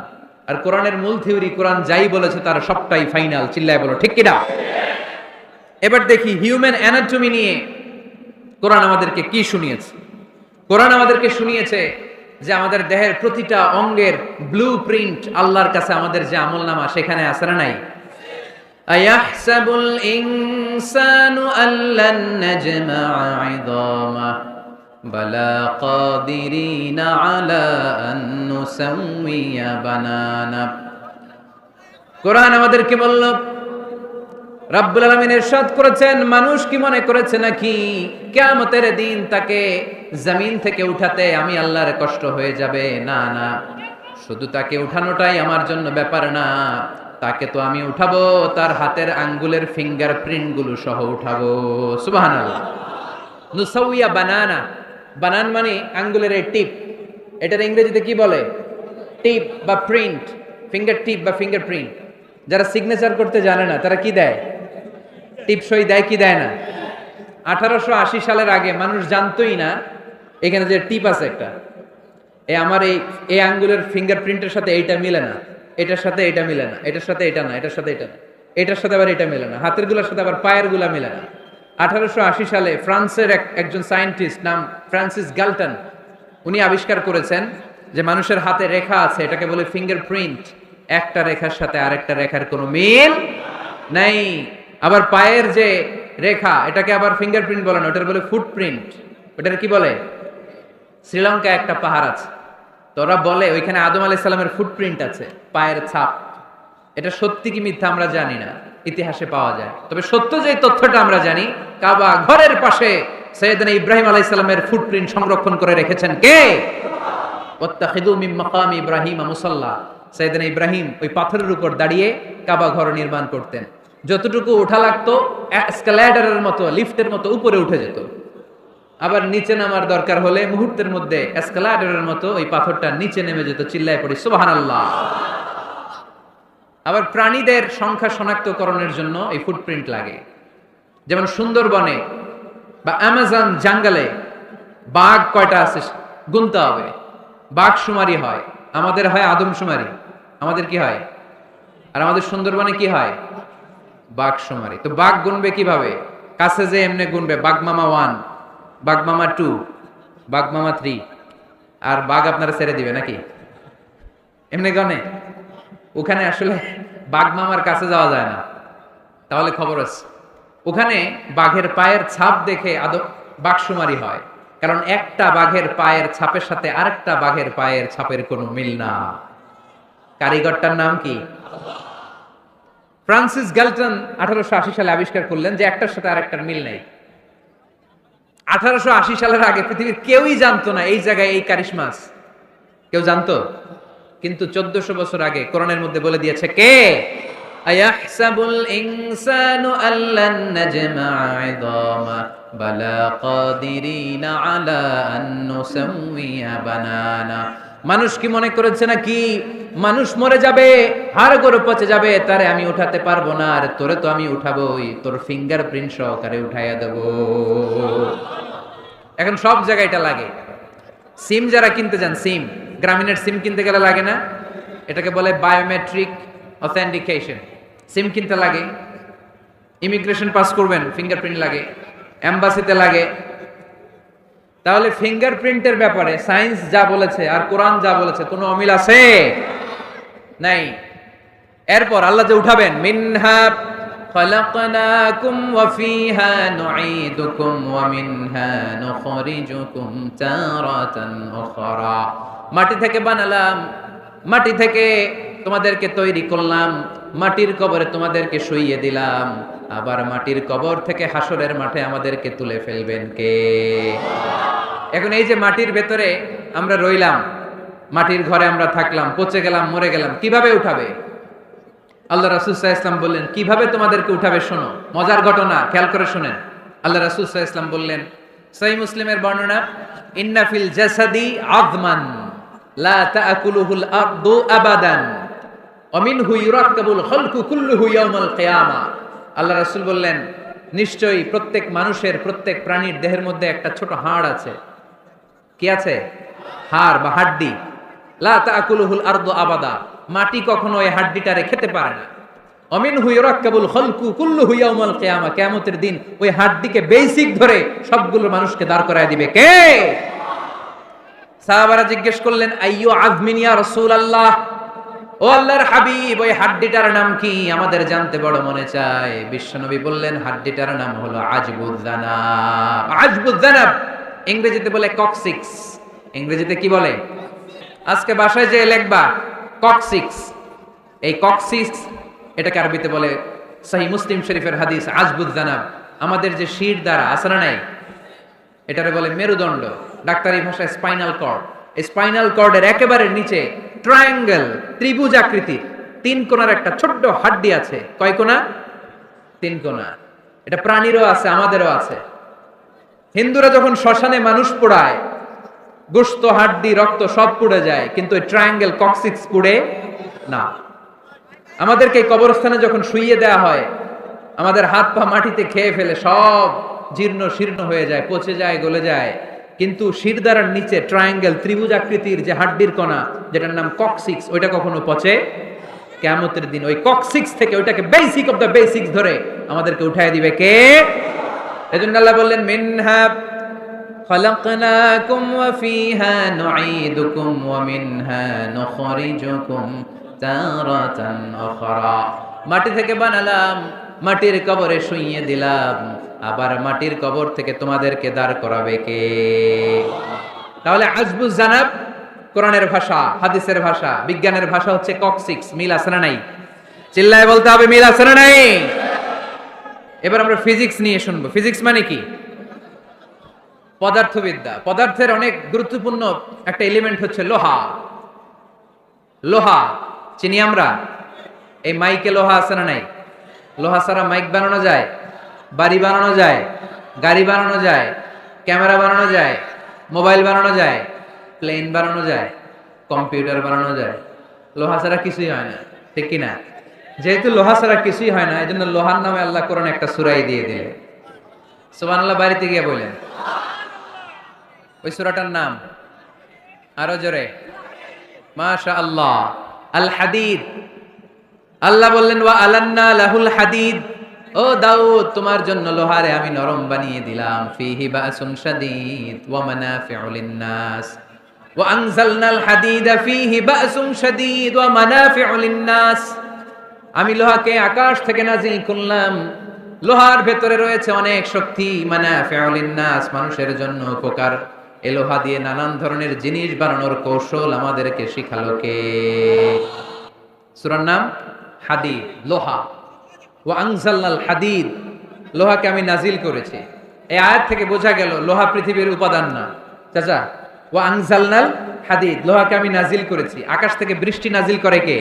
আর কোরআনের মূল থিওরি, কোরআন যাই বলেছে তার সবটাই ফাইনাল। চিল্লায় বলো ঠিক কিনা? এবার দেখি হিউম্যান অ্যানাটমি নিয়ে কোরআন আমাদেরকে কি শুনিয়েছে। কোরআন আমাদেরকে শুনিয়েছে যে আমাদের দেহের প্রতিটা অঙ্গের ব্লু প্রিন্ট আল্লাহর কাছে আমাদের যে আমলনামা সেখানে আছে না নাই? আয়াহসাবুল ইনসানু আল্লান নাজমা'a 'ইযামা বালা কাদিরিনা আলা আন নুসাউইয়া বানানা। কোরআন আমাদেরকে বলল, রাব্বুল আলামিন ইরশাদ করেছেন, মানুষ কি মনে করেছে নাকি কিয়ামতের দিন তাকে জমিন থেকে উঠাতে আমি আল্লাহর কষ্ট হয়ে যাবে? না না, শুধু তাকে উঠানোটাই আমার জন্য ব্যাপার না, তাকে তো আমি উঠাবো তার হাতের আঙ্গুলের ফিঙ্গারপ্রিন্ট গুলো সহ উঠাবো। সুবহানাল্লাহ। নুসাউইয়া বানানা, বানান মানে আঙ্গুলের এই টিপ, এটার ইংরেজিতে কি বলে? টিপ বা প্রিন্ট, ফিঙ্গার টিপ বা ফিঙ্গারপ্রিন্ট। যারা সিগনেচার করতে জানে না তারা কি দেয়? টিপসই দেয় কি দেয় না? 1880 সালের আগে মানুষ জানতোই না এখানে যে টিপ আছে একটা, আমার এই আঙ্গুলের ফিঙ্গারপ্রিন্টের সাথে এইটা মিলে না, এটার সাথে এটা মিলে না, এটার সাথে এটা না, এটার সাথে এটা না, এটার সাথে আবার এটা মিলে না, হাতের গুলার সাথে আবার পায়ের গুলা মিলে না। 1880 সালে ফ্রান্সের একজন সায়েন্টিস্ট নাম ফ্রান্সিস গ্যালটন, উনি আবিষ্কার করেছেন যে মানুষের হাতে রেখা আছে, এটাকে বলে ফিঙ্গারপ্রিন্ট। একটা রেখার সাথে আরেকটা রেখার কোনো মিল নাই। আবার পায়ের যে রেখা, এটাকে আবার ফিঙ্গারপ্রিন্ট বলে না, ওটার বলে ফুটপ্রিন্ট। ওটার কি বলে? শ্রীলঙ্কায় একটা পাহাড় আছে, তো ওরা বলে ওইখানে আদম আলাইহিস সালামের ফুটপ্রিন্ট আছে, পায়ের ছাপ। এটা সত্যি কি মিথ্যা আমরা জানি না, ইতিহাসে পাওয়া যায়। তবে সত্য যে তথ্যটা আমরা জানি, কাবা ঘরের পাশে সাইয়েদনা ইব্রাহিম আলাইহিস সালামের ফুটপ্রিন্ট সংরক্ষণ করে রেখেছেন কে? ওয়াত্তাখিযু মিন মাকামি ইব্রাহিম মুসাল্লা। সাইয়েদনা ইব্রাহিম ওই পাথরের উপর দাঁড়িয়ে কাবা ঘর নির্মাণ করতেন। যতটুকু ওঠা লাগতো এসকালেটরের মতো, লিফটের মতো উপরে উঠে যেত। আবার নিচে নামার দরকার হলে মুহূর্তের মধ্যে এসকালেটরের মতো ওই পাথরটা নিচে নেমে যেত। চিল্লায় পড়ি সুবহানাল্লাহ। আবার প্রাণীদের সংখ্যা শনাক্তকরণের জন্য এই ফুটপ্রিন্ট লাগে। যেমন সুন্দরবনে বা অ্যামাজন জঙ্গলে বাঘ কয়টা আছে গুনতে হবে। বাঘ শুমারি হয়, আমাদের হয় আদমশুমারি। আমাদের কি হয়? আর আমাদের সুন্দরবনে কি হয়? বাঘ শুমারি। তো বাঘ গুনবে কিভাবে? কাছে যে এমনি গুনবে, বাঘ মামা 1, বাঘ মামা 2, বাঘ মামা 3, আর বাঘ আপনারা ছেড়ে দিবে নাকি? এমনি গনে? ওখানে আসলে বাঘ মামার কাছে যাওয়া যায় না, তাহলে খবর আছে। ওখানে বাঘের পায়ের ছাপ দেখে বাঘশুমারি হয়, কারণ একটা বাঘের পায়ের ছাপের সাথে আরেকটা বাঘের পায়ের ছাপের কোনো মিল না। কারিগরটার নাম কি? ফ্রান্সিস গ্যালটন 1880 সালে আবিষ্কার করলেন যে একটার সাথে আরেকটার মিল নেই। 1880 সালের আগে পৃথিবীর কেউই জানতো না এই জায়গায় এই কারিশমা আছে। কেউ জানতো? কিন্তু 1400 বছর আগে কোরআনের মধ্যে বলে দিয়েছে কে? আয়াহসাবুল ইনসানু আল্লান নাজমা'a 'ইদামা বালা কাদিরিনা আলা আন নুসাউইয়া বানানা। মানুষ কি মনে করেছে নাকি মানুষ মরে যাবে, হাড় গোড় পচে যাবে, তারে আমি উঠাতে পারবো না? আর তোরে তো আমি উঠাবোই, তোর ফিঙ্গারপ্রিন্ট সহকারে উঠাইয়া দেব। এখন সব জায়গায় এটা লাগে। সিম যারা কিনতে যান, সিম, গ্রামীণের সিম কিনতে গেলে লাগে না? এটাকে বলে বায়োমেট্রিক অথেন্টিকেশন। সিম কিনতে লাগে, ইমিগ্রেশন পাস করবেন, ফিঙ্গারপ্রিন্ট লাগে, এম্বাসিতে লাগে। তাহলে ফিঙ্গারপ্রিন্টের ব্যাপারে সায়েন্স যা বলেছে আর কোরআন যা বলেছে কোনো অমিল আছে? নাই। এরপর আল্লাহ যে উঠাবেন, মিনহা খালাকনাকুম ওয়া ফিহা নুঈদুকুম ওয়া মিনহা নুখরিজুকুম তারাতান উখরা। মাটি থেকে বানালাম, মাটি থেকে তোমাদেরকে তৈরি করলাম, মাটির কবরে তোমাদেরকে শুইয়ে দিলাম, আবার মাটির কবর থেকে হাসরের মাঠে আমাদেরকে তুলে ফেলবেন কে? এখন এই যে মাটির ভেতরে আমরা রইলাম, মাটির ঘরে আমরা থাকলাম, পচে গেলাম, মরে গেলাম, কিভাবে উঠাবে? আল্লাহ রাসূল সাল্লাল্লাহু আলাইহি ওয়াসাল্লাম বললেন কিভাবে তোমাদেরকে উঠাবে শোনো। মজার ঘটনা, খেয়াল করে শুনেন। আল্লাহ রাসূল সাল্লাল্লাহু আলাইহি ওয়াসাল্লাম বললেন, সহিহ মুসলিমের বর্ণনা, ইন্না ফিল জাসাদি আযমান লা তাআকুলুহুল আরদু আবাদান ওয়া মিনহু ইউরাক্কাবুল খালকু কুল্লুহু ইয়াউমাল কিয়ামা। আল্লাহ রাসূল বললেন, নিশ্চয়ই প্রত্যেক মানুষের, প্রত্যেক প্রাণীর দেহের মধ্যে একটা ছোট হাড় আছে। কি আছে? হাড় বা হাড্ডি। লা তাআকুলুহুল আরদু আবাদা, মাটি কখনো এই হাড্ডিটারে খেতে পারে না। অমিনহু ইউরাক্কাবুল খালকু কুল্লুহু ইয়াউমাল কিয়ামা, কিয়ামতের দিন ওই হাড্ডিকে বেসিক ধরে সবগুলো মানুষকে দাঁড় করায় দিবে কে? সাহাবারা জিজ্ঞেস করলেন, আইয়ু আযমিন ইয়া রাসূলুল্লাহ, ও আল্লাহর হাবিব, ওই হাড্ডিটার নাম কি? আমাদের জানতে বড় মনে চায়। বিশ্বনবী বললেন, হাড্ডিটার নাম হলো আজবুয জানাব। আজবুয জানাব ইংরেজিতে বলে কক্সিক্স। ইংরেজিতে কি বলে? আজকে বাসায় যে লিখবা কক্সিক্স, এই কক্সিক্স এটাকে আরবিতে বলে, সহিহ মুসলিম শরীফের হাদিস, আজবুয জানাব। আমাদের যে শির দ্বারা আছে না নাই, এটারে বলে মেরুদণ্ড, ডাক্তারি ভাষায় স্পাইনাল কর্ড। এই স্পাইনাল কর্ডের একেবারে নিচে ট্রায়াঙ্গেল, ত্রিভুজ আকৃতির 3 কোণার একটা ছোট্ট হাড্ডি আছে। কয় কোণা? 3 কোণা। এটা প্রাণীরও আছে, আমাদেরও আছে। হিন্দুরা যখন শ্মশানে মানুষ পোড়ায়, গোশত, হাড্ডি, রক্ত সব পুড়ে যায়, কিন্তু ওই ট্রায়াঙ্গেল কক্সিক্স পুড়ে না। আমাদেরকে কবরস্থানে যখন শুইয়ে দেওয়া হয়, আমাদের হাত পা মাটিতে খেয়ে ফেলে, সব জীর্ণ শীর্ণ হয়ে যায়, পচে যায়, গলে যায়, কিন্তু শিরদাঁড়ার নিচে ট্রায়াঙ্গেল, ত্রিভুজ আকৃতির যে হাড্ডির কণা, যেটার নাম কক্সিক্স, ওইটা কখনো পচে? কিয়ামতের দিন ওই কক্সিক্স থেকে, ওইটাকে বেসিক অফ দ্য বেসিক্স ধরে আমাদেরকে উঠায় দিবে কে? এজন্য আল্লাহ বললেন, মিনহা খালাকনাকুম ওয়া ফিহা নুঈদুকুম ওয়া মিনহা নুখরিজুকুম তারাতান উখরা। মাটি থেকে বানালাম, মাটির কবরে শুইয়ে দিলাম, আবার মাটির কবর থেকে তোমাদেরকে দাঁড় করাবে কে? তাহলে আজবুজ জানাব কোরআনের ভাষা, হাদিসের ভাষা, বিজ্ঞানের ভাষা হচ্ছে কক্সিক্স। মিল আছে না নাই? চিল্লায় বলতে হবে মিল আছে না নাই? এবার আমরা ফিজিক্স নিয়ে শুনবো। ফিজিক্স মানে কি? পদার্থবিদ্যা। পদার্থের অনেক গুরুত্বপূর্ণ একটা এলিমেন্ট হচ্ছে লোহা। লোহা চিনি আমরা। এই মাইকে লোহা আছে না নাই? লোহা ছাড়া মাইক বানানো যায়, বাড়ি বানানো যায়, গাড়ি বানানো যায়, ক্যামেরা বানানো যায়, মোবাইল বানানো যায়, প্লেন বানানো যায়, কম্পিউটার বানানো যায়। লোহা ছাড়া কিছুই হয় না, ঠিক কিনা? যেহেতু লোহা ছাড়া কিছুই হয় না, এই জন্য লোহার নামে আল্লাহ কোরআন একটা সূরাই দিয়ে দিলেন। সুবহানাল্লাহ বাড়িতে গিয়ে বললেন। ওই সূরাটার নাম আরো জোরে, মাশাআল্লাহ, আল হাদিদ। আল্লাহ বললেন ওয়া আলান্না লাহুল হাদিদ, ও দাউদ তোমার জন্য লোহারে আমি নরম বানিয়ে দিলাম। ফিহি বাসুন শাদীদ ওয়া মানাফিউ লিন-নাস ওয়া আনজালনাল হাদিদা ফিহি বাসুন শাদীদ ওয়া মানাফিউ লিন-নাস। আমি লোহাকে আকাশ থেকে নাজিল করলাম, লোহার ভেতরে রয়েছে অনেক শক্তি। মানাফিউ লিন-নাস, মানুষের জন্য উপকার। এই লোহা দিয়ে নানান ধরনের জিনিস বানানোর কৌশল আমাদেরকে শিখালো কে? সূরার নাম হাদিদ, লোহা। ওয়া আনজালনাল হাদিদ, লোহাকে আমি নাজিল করেছি। এই আয়াত থেকে বোঝা গেল লোহা পৃথিবীর উপাদান না। চাচা, ওয়া আনজালনাল হাদিদ, লোহাকে আমি নাজিল করেছি। আকাশ থেকে বৃষ্টি নাজিল করে কে?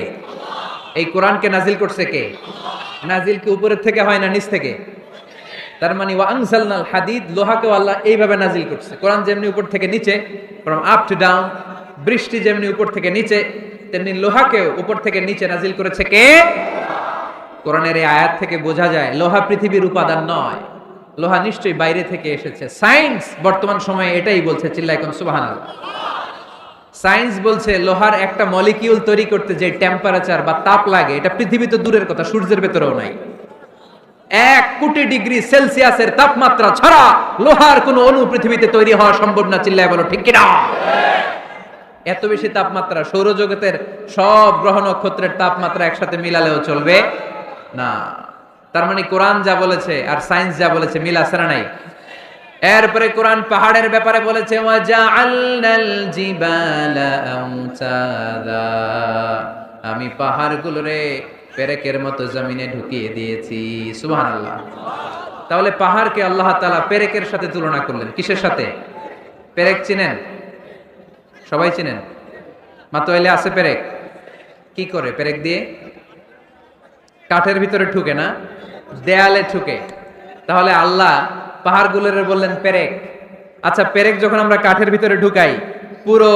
এই কোরআনকে নাজিল করছে কে? নাজিল কি উপরের থেকে হয় না নিচ থেকে? তার মানে ওয়া আনজালনাল হাদিদ, লোহাকেও আল্লাহ এইভাবে নাজিল করছে। কোরআন যেমনি উপর থেকে নিচে, ফ্রম আপ টু ডাউন, বৃষ্টি যেমনি উপর থেকে নিচে, তেমনি লোহাকেও উপর থেকে নিচে নাজিল করেছে কে? কোরআনের এই আয়াত থেকে বোঝা যায় লোহা পৃথিবীর উপাদান নয়, লোহা নিশ্চয়ই বাইরে থেকে এসেছে। সায়েন্স বর্তমান সময়ে এটাই বলছে, চিল্লায় কোন সুবহানাল্লাহ। সায়েন্স বলছে লোহার একটা মলিকিউল তৈরি করতে যে টেম্পারেচার বা তাপ লাগে, এটা পৃথিবী তো দূরের কথা, সূর্যের ভেতরেও নাই। 1 কোটি ডিগ্রি সেলসিয়াসের তাপমাত্রা ছাড়া লোহার কোনো অণু পৃথিবীতে তৈরি হওয়া সম্ভব না। চিল্লায় বলো ঠিক কিনা? এত বেশি তাপমাত্রা সৌরজগতের সব গ্রহ নক্ষত্রের তাপমাত্রা একসাথে মিলালেও চলবে না। তার মানে কোরআন যা বলেছে আর সায়েন্স যা বলেছে মিল আছে না নাই? এরপরে কোরআন পাহাড়ের ব্যাপারে বলেছে ওয়া জাআলনাল জিবালা আমসাদা, আমি পাহাড়গুলোরে পেরেকের মতো জমিনে ঢুকিয়ে দিয়েছি। সুবহানাল্লাহ। তাহলে পাহাড়কে আল্লাহ তাআলা পেরেকের সাথে তুলনা করলেন। কিসের সাথে? পেরেক চিনেন? সবাই চিনেন? মাতোয়াইলে আছে পেরেক। কি করে পেরেক দিয়ে? কাঠের ভিতরে ঠুকে না, দেয়ালে ঠুকে। তাহলে আল্লাহ পাহাড়গুলোরে বললেন পেরেক। আচ্ছা, পেরেক যখন আমরা কাঠের ভিতরে ঢুকাই, পুরো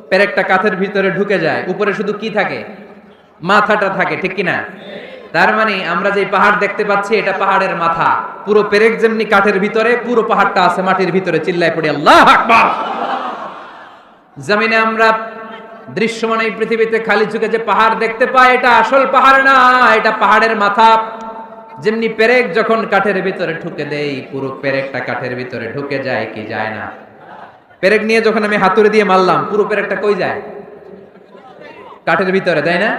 পেরেকটা কাঠের ভিতরে ঢুকে যায়, উপরে শুধু কি থাকে? মাথাটা থাকে, ঠিক কিনা? তার মানে আমরা যে পাহাড় দেখতে পাচ্ছি এটা পাহাড়ের মাথা। পুরো পেরেক যেমনি কাঠের ভিতরে, পুরো পাহাড়টা আছে মাটির ভিতরে। চিল্লায় পড়ি আল্লাহু আকবার। জমিনে আমরা দৃশ্যমান এই পৃথিবীতে খালি চোখে যে পাহাড় দেখতে পাই, এটা আসল পাহাড় না, এটা পাহাড়ের মাথা। যেমনি পেরেক যখন কাঠের ভিতরে ঢুকে দেই, পুরো পেরেকটা কাঠের ভিতরে ঢুকে যায় কি যায় না? পেরেক নিয়ে যখন আমি হাতুড়ি দিয়ে মারলাম, পুরো পেরেকটা কই যায়? কাঠের ভিতরে, তাই না?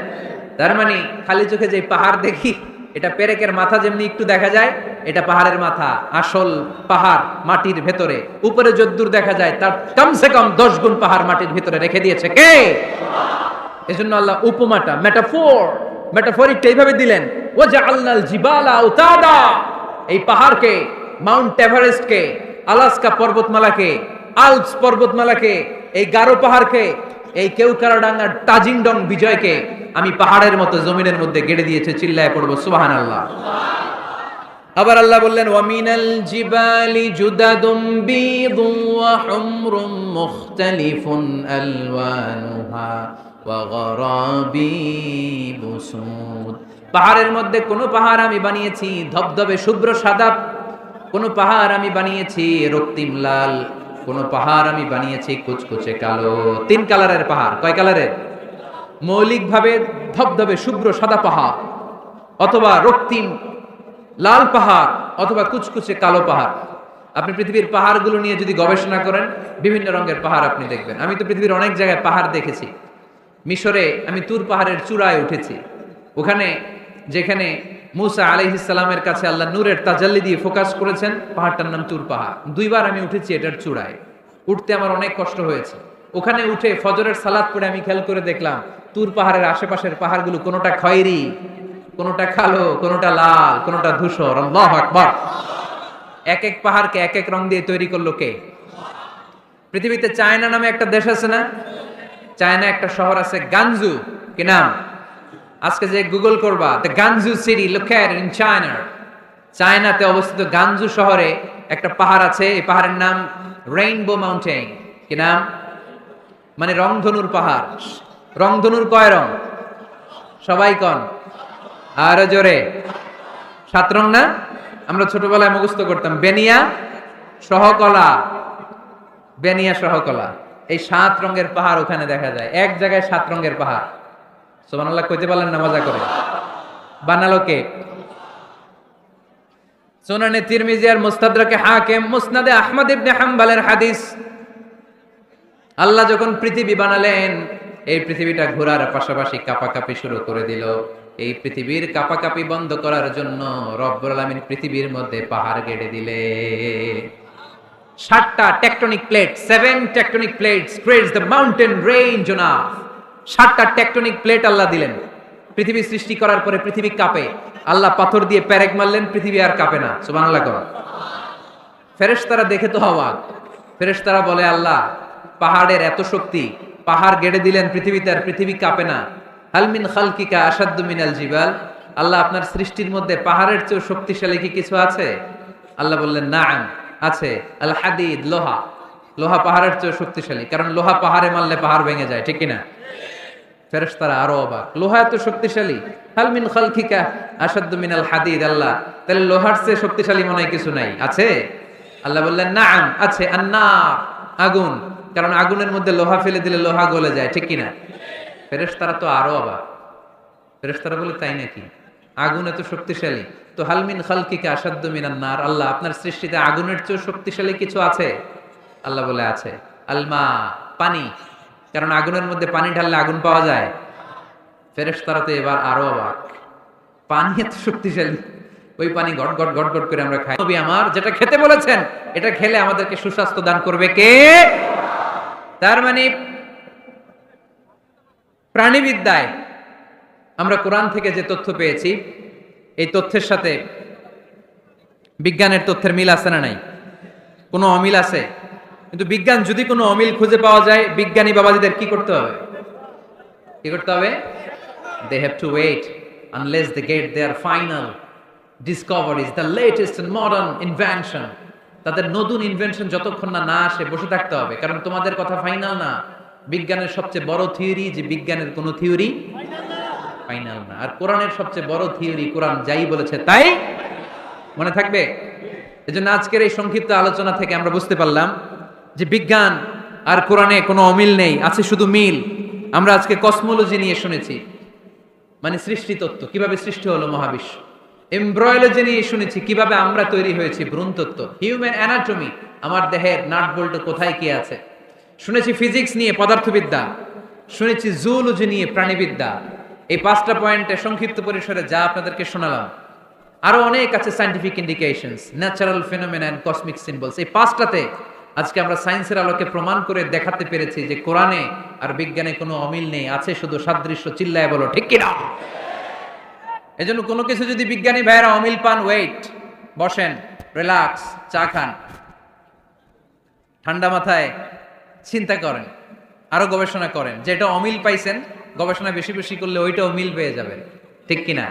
তার মানে খালি চোখে যে পাহাড় দেখি, এটা পেরেকের মাথা যেমনি একটু দেখা যায়, এটা পাহাড়ের মাথা। আসল পাহাড় মাটির ভেতরে, উপরে যদ্দূর দেখা যায় তার কমসে কম 10 গুণ পাহাড় মাটির ভিতরে রেখে দিয়েছে কে? এজন্য আল্লাহ উপমাটা, মেটাফরিকটা এইভাবে দিলেন, ওয়া জাআলনাল জিবালা আওতাদা, এই পাহাড়কে, মাউন্ট এভারেস্টকে, আলাস্কা পর্বতমালাকে, আল্পস পর্বতমালাকে, এই গারো পাহাড়কে, এই কেউকারাডাঙ্গার তাজিংডং বিজয়কে আমি পাহাড়ের মতো জমিনের মধ্যে গেড়ে দিয়েছে। চিল্লায় পড়বো সুবহানাল্লাহ। আবার আল্লাহ বললেন ওয়া মিনাল জিবালি জুদাদুম বীদুন ওয়া হুমরুম মুখতালিফুন আলওয়ানুহা ওয়া গরাবিবু সুদ, পাহাড়ের মধ্যে কোন পাহাড় আমি বানিয়েছি ধবধবে শুভ্র সাদা, কোন পাহাড় আমি বানিয়েছি রক্তিম লাল, কোন পাহাড় আমি বানিয়েছি কুচকুচে কালো। 3 কালারের পাহাড়। কয় কালারের? মৌলিকভাবে ধবধবে শুভ্র সাদা পাহাড়, অথবা রক্তিম লাল পাহাড়, অথবা কুচকুচে কালো পাহাড়। আপনি পৃথিবীর পাহাড়গুলো নিয়ে যদি গবেষণা করেন, বিভিন্ন রঙের পাহাড় আপনি দেখবেন। আমি তো পৃথিবীর অনেক জায়গায় পাহাড় দেখেছি। মিশরে আমি তুর পাহাড়ের চূড়ায় উঠেছি। ওখানে যেখানে মুসা আলাইহিস সালামের কাছে আল্লাহ নূরের তাজাল্লি দিয়ে ফোকাস করেছেন, পাহাড়টার নাম তুর পাহাড়। 2 বার আমি উঠেছি এটার চূড়ায়, উঠতে আমার অনেক কষ্ট হয়েছে। ওখানে উঠে ফজরের সালাত পড়ে আমি খেয়াল করে দেখলাম তুর পাহাড়ের আশেপাশের পাহাড়গুলো কোনোটা খয়েরি, কোনোটা কালো, কোনোটা লাল, কোনোটা ধূসর। আল্লাহু আকবার। এক এক পাহাড়কে এক এক রং দিয়ে তৈরি করলো কে? পৃথিবীতে চায়না নামে একটা দেশ আছে না? চায়না একটা শহর আছে গানজু, কি নাম? আজকে যে গুগল করবা the গানজু city located in China, চায়নাতে অবস্থিত গানজু শহরে একটা পাহাড় আছে। এই পাহাড়ের নাম রেইনবো মাউন্টেন। কি নাম? মানে রংধনুর পাহাড়। রংধনুর কয় রং? সবাই কন আরো জোরে। 7 রং না? আমরা ছোটবেলায় মুখস্থ করতাম বেনিয়া সহকলা, বেনিয়া সহকলা। এই 7 রঙের পাহাড় ওখানে দেখা যায়। এক জায়গায় 7 রঙের পাহাড়। সুবহানাল্লাহ কইতে পারলেন না? মজা করে বানালো কে? সুনানে তিরমিজি আর মুস্তাদরাকে হাকিম, মুসনাদে আহমদ ইবনে হাম্বলের হাদিস। আল্লাহ যখন পৃথিবী বানালেন, এই পৃথিবীটা ঘোরার পাশাপাশি কাঁপাকাঁপি শুরু করে দিল। এই পৃথিবীর কাঁপাকাঁপি বন্ধ করার জন্য রব্বুল আলামিন পৃথিবীর মধ্যে পাহাড় গেড়ে দিলে। 7টা tectonic plate, 7 tectonic plates creates the mountain range on earth. 7টা টেকটনিক প্লেট আল্লাহ দিলেন। পৃথিবী সৃষ্টি করার পরে পৃথিবী কাঁপে, আল্লাহ পাথর দিয়ে পেরেক মারলেন, পৃথিবী আর কাঁপে না। সুবহানাল্লাহ কর। ফেরেশতারা দেখে তো অবাক। ফেরেশতারা বলে আল্লাহ পাহাড়ের এত শক্তি, পাহাড় গেড়ে দিলেন পৃথিবীতে আর পৃথিবী কাঁপে না। হাল মিন খালকিকা আশাদ্দু মিনাল জিবাল, আল্লাহ আপনার সৃষ্টির মধ্যে পাহাড়ের চেয়ে শক্তিশালী কি কিছু আছে? আল্লাহ বললেন নাআম, আছে। আল হাদিদ, লোহা। লোহা পাহাড়ের চেয়ে শক্তিশালী, কারণ লোহা পাহাড়ে মারলে পাহাড় ভেঙে যায়, ঠিক কিনা? ফেরেশতারা আরো অবাক, লোহা এত শক্তিশালী? হাল মিন খালকিকা আশাদ্দু মিনাল হাদিদ, আল্লাহ তাহলে লোহার চেয়ে শক্তিশালী মনে হয় কিছু নাই, আছে? আল্লাহ বললেন নাআম, আছে। আন্নার, আগুন, কারণ আগুনের মধ্যে লোহা ফেলে দিলে লোহা গলে যায়, ঠিক কিনা? ফেরেশতারা তো আরো অবাক। ফেরেশতারা বলে তাই নাকি? আগুন এত শক্তিশালী, তো হাল মিন খালকিকা আশাদ্দু মিনান নার, আল্লাহ আপনার সৃষ্টিতে আগুনের চেয়ে শক্তিশালী কিছু আছে? আল্লাহ বলে আছে। আলমা, পানি, কারণ আগুনের মধ্যে পানি ঢাললে আগুন পাওয়া যায়। ফেরেশতারা তো এবার আরো অবাক, পানি এত শক্তিশালী, ওই পানি গট গট গট গট করে আমরা খাই। নবী আমার যেটা খেতে বলেছেন, এটা খেলে আমাদেরকে সুস্বাস্থ্য দান করবে কে? তার মানে প্রাণীবিদ্যায় আমরা কোরআন থেকে যে তথ্য পেয়েছি, এই তথ্যের সাথে বিজ্ঞানের তথ্যের মিল আছে না নাই? কোনো অমিল আছে? কিন্তু বিজ্ঞান যদি কোনো অমিল খুঁজে পাওয়া যায়, বিজ্ঞানী বাবাজিদের কি করতে হবে? কি করতে হবে? They have to wait unless they get their final discoveries, the latest and modern invention. তাদের নতুন ইনভেনশন যতক্ষণ না আসে বসে থাকতে হবে, কারণ তোমাদের কথা ফাইনাল না। বিজ্ঞানের সবচেয়ে বড় থিওরি যে বিজ্ঞানের কোনো থিওরি ফাইনাল না। আর কোরআনের সবচেয়ে বড় থিওরি, কোরআন যাই বলেছে তাই মনে থাকবে। এজন্য আজকের এই সংক্ষিপ্ত আলোচনা থেকে আমরা বুঝতে পারলাম যে বিজ্ঞান আর কোরআনে কোনো অমিল নেই, আছে শুধু মিল। আমরা আজকে কসমোলজি নিয়ে শুনেছি, মানে সৃষ্টি তত্ত্ব, কিভাবে সৃষ্টি হলো মহাবিশ্ব। এমব্রয়োলজি নিয়ে শুনেছি, কিভাবে আমরা তৈরি হয়েছি, ভ্রূণতত্ত্ব। হিউম্যান অ্যানাটমি, আমার দেহের নাট বল্ট কোথায় কি আছে। শুনেছি ফিজিক্স নিয়ে, পদার্থবিদ্যা। শুনেছি জুওলজি নিয়ে, প্রাণীবিদ্যা। এই 5টা পয়েন্টে সংক্ষিপ্ত পরিসরে যা আপনাদেরকে শোনালাম, আরো অনেক আছে। Scientific indications, natural phenomena and cosmic symbols. এই 5টাতে আজকে আমরা সায়েন্সের আলোকে প্রমাণ করে দেখাতে পেরেছি যে কোরআনে আর বিজ্ঞানে কোনো অমিল নেই, আছে শুধু সাদৃশ্য। চিল্লায় বলো ঠিক কিনা? এজন্য কোনো কিছু যদি বিজ্ঞানী ভাইয়েরা অমিল পান, ওয়েট, বসেন, রিল্যাক্স, চা খান, ঠান্ডা মাথায় চিন্তা করেন, আরো গবেষণা করেন। যেটা অমিল পাইছেন, গবেষণা বেশি বেশি করলে ওইটাও মিল পেয়ে যাবে, ঠিক কিনা?